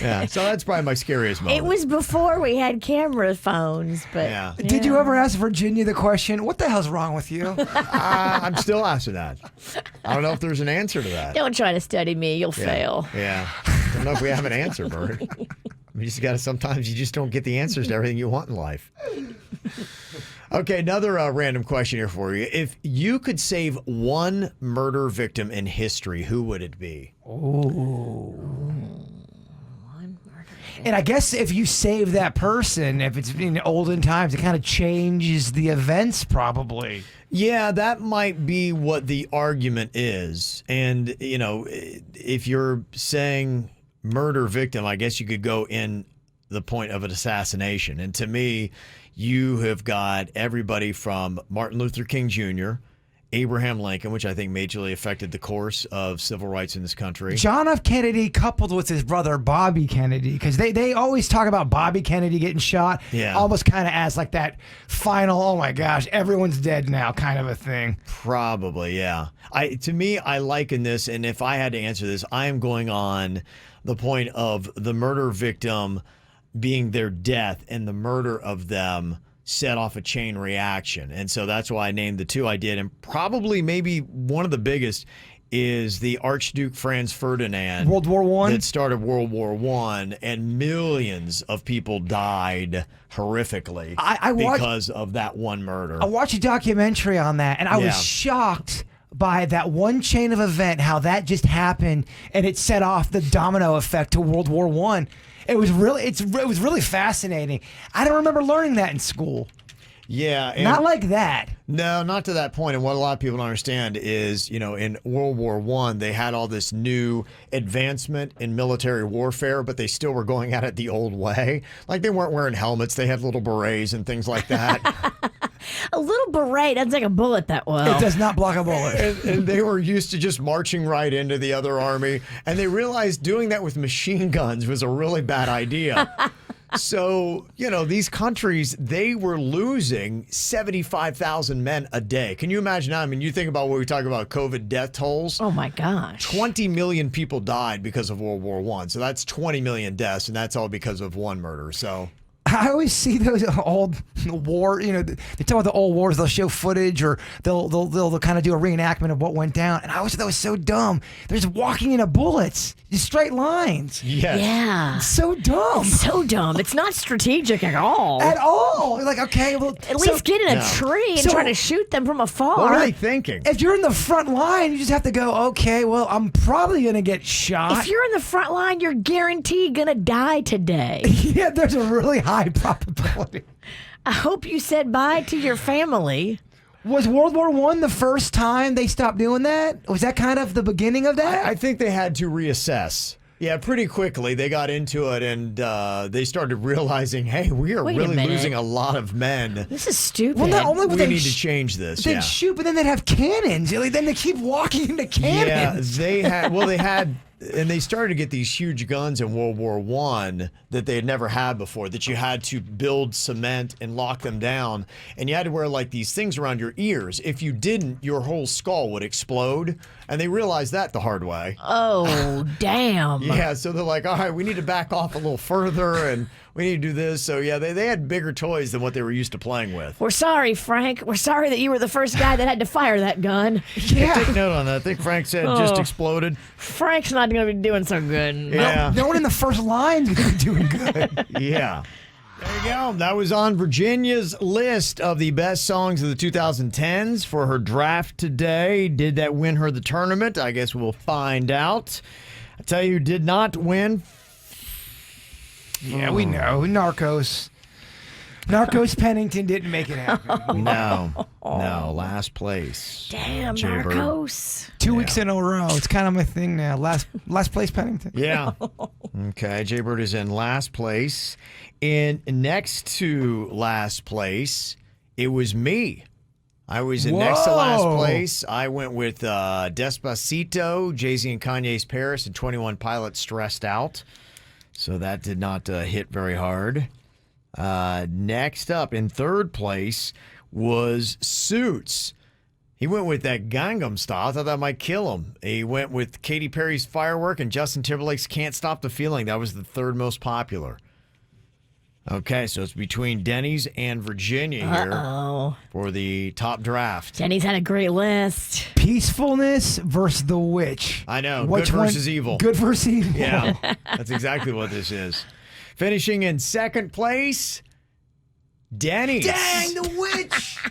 Yeah, so that's probably my scariest moment. It was before we had camera phones, but Yeah. Did you ever ask Virginia the question, what the hell's wrong with you? I'm still asking that. I don't know if there's an answer to that. Don't try to study me. You'll fail. Yeah. I don't know if we have an answer, Bird. Sometimes you just don't get the answers to everything you want in life. Okay, another random question here for you. If you could save one murder victim in history, who would it be? And I guess if you save that person, if it's in olden times, it kind of changes the events probably. Yeah, that might be what the argument is. And, if you're saying murder victim, I guess you could go in the point of an assassination. And to me, you have got everybody from Martin Luther King Jr., Abraham Lincoln, which I think majorly affected the course of civil rights in this country. John F. Kennedy coupled with his brother Bobby Kennedy, because they always talk about Bobby Kennedy getting shot, almost kind of as like that final, oh my gosh, everyone's dead now kind of a thing. Probably, yeah. To me, I liken this, and if I had to answer this, I am going on the point of the murder victim being their death and the murder of them set off a chain reaction. And so that's why I named the two I did. And probably maybe one of the biggest is the Archduke Franz Ferdinand. World War I? That started World War I, and millions of people died horrifically because of that one murder. I watched a documentary on that, and I was shocked by that one chain of event, how that just happened, and it set off the domino effect to World War I. It was really fascinating. I don't remember learning that in school. Yeah. Not like that. No, not to that point. And what a lot of people don't understand is, in World War I, they had all this new advancement in military warfare, but they still were going at it the old way. Like they weren't wearing helmets. They had little berets and things like that. A little beret doesn't take a bullet that well. It does not block a bullet. And they were used to just marching right into the other army. And they realized doing that with machine guns was a really bad idea. So, these countries, they were losing 75,000 men a day. Can you imagine that? I mean, you think about what we talk about COVID death tolls. Oh, my gosh. 20 million people died because of World War I. So that's 20 million deaths, and that's all because of one murder. So I always see those old war, they talk about the old wars, they'll show footage or they'll kind of do a reenactment of what went down. And I always thought that was so dumb. They're just walking into bullets, just straight lines. Yes. Yeah. It's so dumb. It's so dumb. It's not strategic at all. At all. You're like, okay, well. At least get in a tree and try to shoot them from afar. What are they thinking? If you're in the front line, you just have to go, okay, well, I'm probably going to get shot. If you're in the front line, you're guaranteed going to die today. Yeah, there's a really high probability. I hope you said bye to your family. Was World War I the first time they stopped doing that? Was that kind of the beginning of that? I think they had to reassess. Yeah, pretty quickly they got into it and they started realizing, hey, we are really losing a lot of men. This is stupid. Well, not only would we need to change this. They'd shoot, but then they'd have cannons. Then they keep walking into cannons. Yeah, and they started to get these huge guns in World War I that they had never had before, that you had to build cement and lock them down. And you had to wear like these things around your ears. If you didn't, your whole skull would explode. And they realized that the hard way. Oh, damn. Yeah, so they're like, all right, we need to back off a little further and we need to do this. So, yeah, they had bigger toys than what they were used to playing with. We're sorry, Frank. We're sorry that you were the first guy that had to fire that gun. Yeah. Take note on that. I think Frank said it just exploded. Frank's not going to be doing so good. Yeah. No one in the first line is going to be doing good. Yeah. There you go. That was on Virginia's list of the best songs of the 2010s for her draft today. Did that win her the tournament? I guess we'll find out. I tell you who did not win. Yeah, we know. Narcos. Narcos Pennington didn't make it happen. No, last place. Damn, Jay-Bird. Narcos. 2 weeks in a row. It's kind of my thing now. Last place Pennington. Yeah. Okay, Jay-Bird is in last place. And next to last place, it was me. I was in next to last place. I went with Despacito, Jay-Z and Kanye's Paris, and 21 Pilots Stressed Out. So that did not hit very hard. Next up, in third place, was Suits. He went with that Gangnam Style. I thought that might kill him. He went with Katy Perry's Firework and Justin Timberlake's Can't Stop the Feeling. That was the third most popular. Okay, so it's between Dennys and Virginia here for the top draft. Dennys had a great list. Peacefulness versus the witch. I know. Which good versus evil. Good versus evil. Yeah, that's exactly what this is. Finishing in second place, Dennys. Dang, the witch.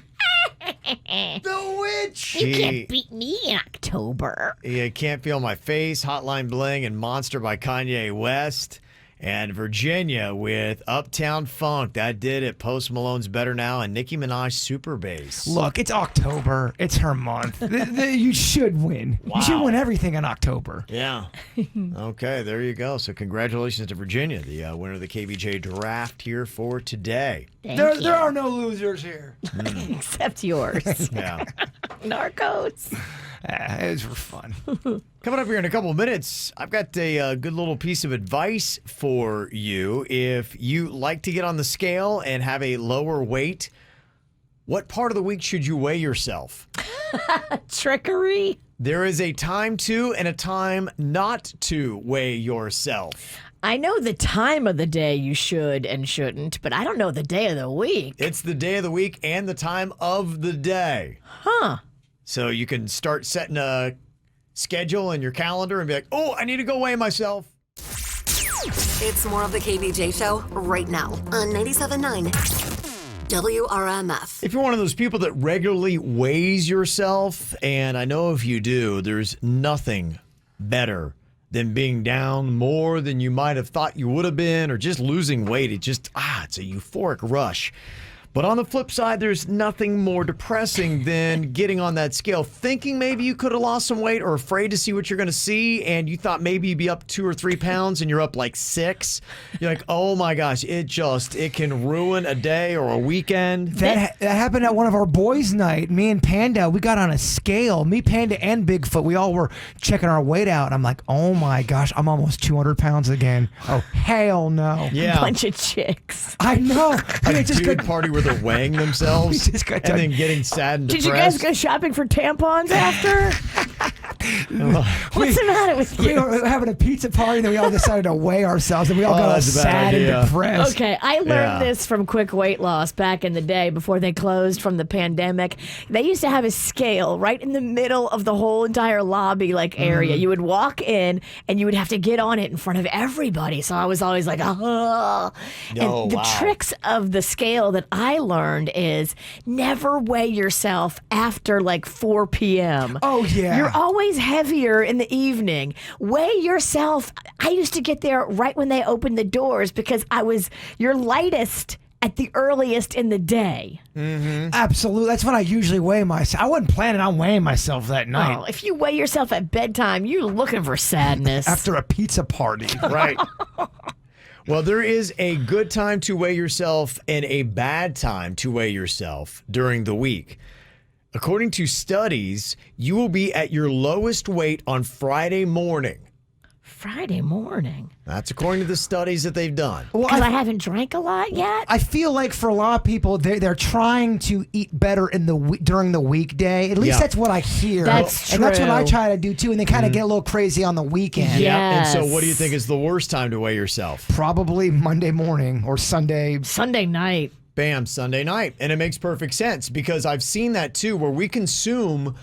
The witch. You can't beat me in October. Yeah, Can't Feel My Face, Hotline Bling, and Monster by Kanye West. And Virginia with Uptown Funk. That did it. Post Malone's Better Now and Nicki Minaj Super Bass. Look, it's October. It's her month. You should win. Wow. You should win everything in October. Yeah. Okay, there you go. So congratulations to Virginia, the winner of the KVJ draft here for today. There are no losers here. Except yours. Yeah. Narcos. It was for fun. Coming up here in a couple of minutes, I've got a good little piece of advice for you. If you like to get on the scale and have a lower weight, what part of the week should you weigh yourself? Trickery. There is a time to and a time not to weigh yourself. I know the time of the day you should and shouldn't, but I don't know the day of the week. It's the day of the week and the time of the day. Huh. So you can start setting a schedule in your calendar and be like, oh, I need to go weigh myself. It's more of the KVJ show right now on 97.9. WRMF. If you're one of those people that regularly weighs yourself, and I know if you do, there's nothing better than being down more than you might have thought you would have been, or just losing weight. It's a euphoric rush. But on the flip side, there's nothing more depressing than getting on that scale, thinking maybe you could have lost some weight, or afraid to see what you're going to see, and you thought maybe you'd be up 2 or 3 pounds and you're up like 6. You're like, oh my gosh, it can ruin a day or a weekend. That happened at one of our boys' night. Me and Panda, we got on a scale. Me, Panda, and Bigfoot, we all were checking our weight out. And I'm like, oh my gosh, I'm almost 200 pounds again. Oh, hell no. Yeah. Bunch of chicks. I know. A dude party where they're weighing themselves and then getting sad and depressed. Did you guys go shopping for tampons after? What's the matter with you? We were having a pizza party, and then we all decided to weigh ourselves, and we all got all sad and depressed. Okay, I learned this from Quick Weight Loss back in the day before they closed from the pandemic. They used to have a scale right in the middle of the whole entire lobby area. You would walk in, and you would have to get on it in front of everybody. So I was always like, oh. And the tricks of the scale that I learned is never weigh yourself after 4 p.m. Oh, yeah. You're always heavier in the evening. Weigh yourself. I used to get there right when they opened the doors because I was your lightest at the earliest in the day. Mm-hmm. Absolutely. That's when I usually weigh myself. I wasn't planning on weighing myself that night. Oh, if you weigh yourself at bedtime, you're looking for sadness. After a pizza party. Right. Well, there is a good time to weigh yourself and a bad time to weigh yourself during the week. According to studies, you will be at your lowest weight on Friday morning. Friday morning? That's according to the studies that they've done. Because I haven't drank a lot yet? I feel like for a lot of people, they're trying to eat better during the weekday. At least that's what I hear. That's true. And that's what I try to do, too. And they kind of get a little crazy on the weekend. Yeah. And so what do you think is the worst time to weigh yourself? Probably Monday morning or Sunday. Sunday night. Bam, Sunday night. And it makes perfect sense because I've seen that, too, where we consume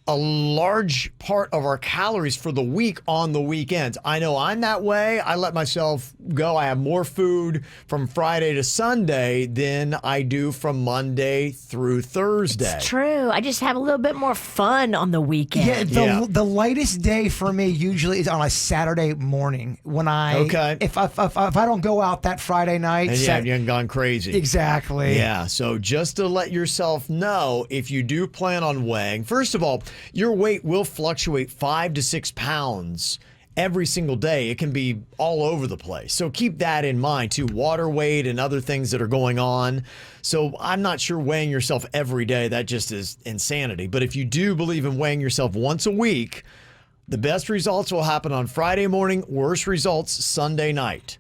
a large part of our calories for the week on the weekends. I know I'm that way. I let myself go. I have more food from Friday to Sunday than I do from Monday through Thursday. It's true. I just have a little bit more fun on the weekend. The lightest day for me usually is on a Saturday morning when if I don't go out that Friday night. And you haven't gone crazy. Exactly. Yeah. So just to let yourself know, if you do plan on weighing, first of all, your weight will fluctuate 5 to 6 pounds every single day. It can be all over the place. So keep that in mind too. Water weight and other things that are going on. So I'm not sure weighing yourself every day, that just is insanity. But if you do believe in weighing yourself once a week, the best results will happen on Friday morning, worst results Sunday night.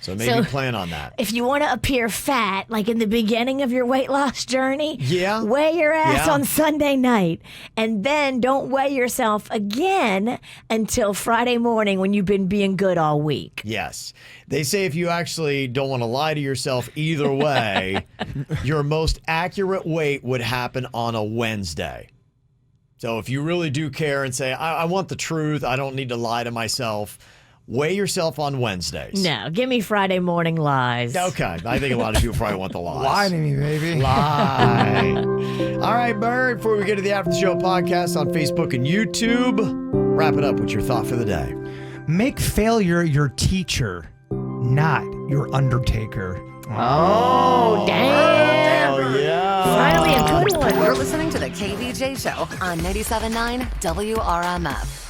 So maybe plan on that. If you want to appear fat, like in the beginning of your weight loss journey, weigh your ass on Sunday night. And then don't weigh yourself again until Friday morning when you've been being good all week. Yes. They say if you actually don't want to lie to yourself either way, your most accurate weight would happen on a Wednesday. So if you really do care and say, I want the truth, I don't need to lie to myself, weigh yourself on Wednesdays. No, give me Friday morning lies. Okay. I think a lot of people probably want the lies. Lie to me, baby. Lie. All right, Bird, before we get to the After the Show podcast on Facebook and YouTube, wrap it up with your thought for the day. Make failure your teacher, not your undertaker. Oh, damn. Oh, yeah. Finally a good one. You're listening to the KVJ Show on 97.9 WRMF.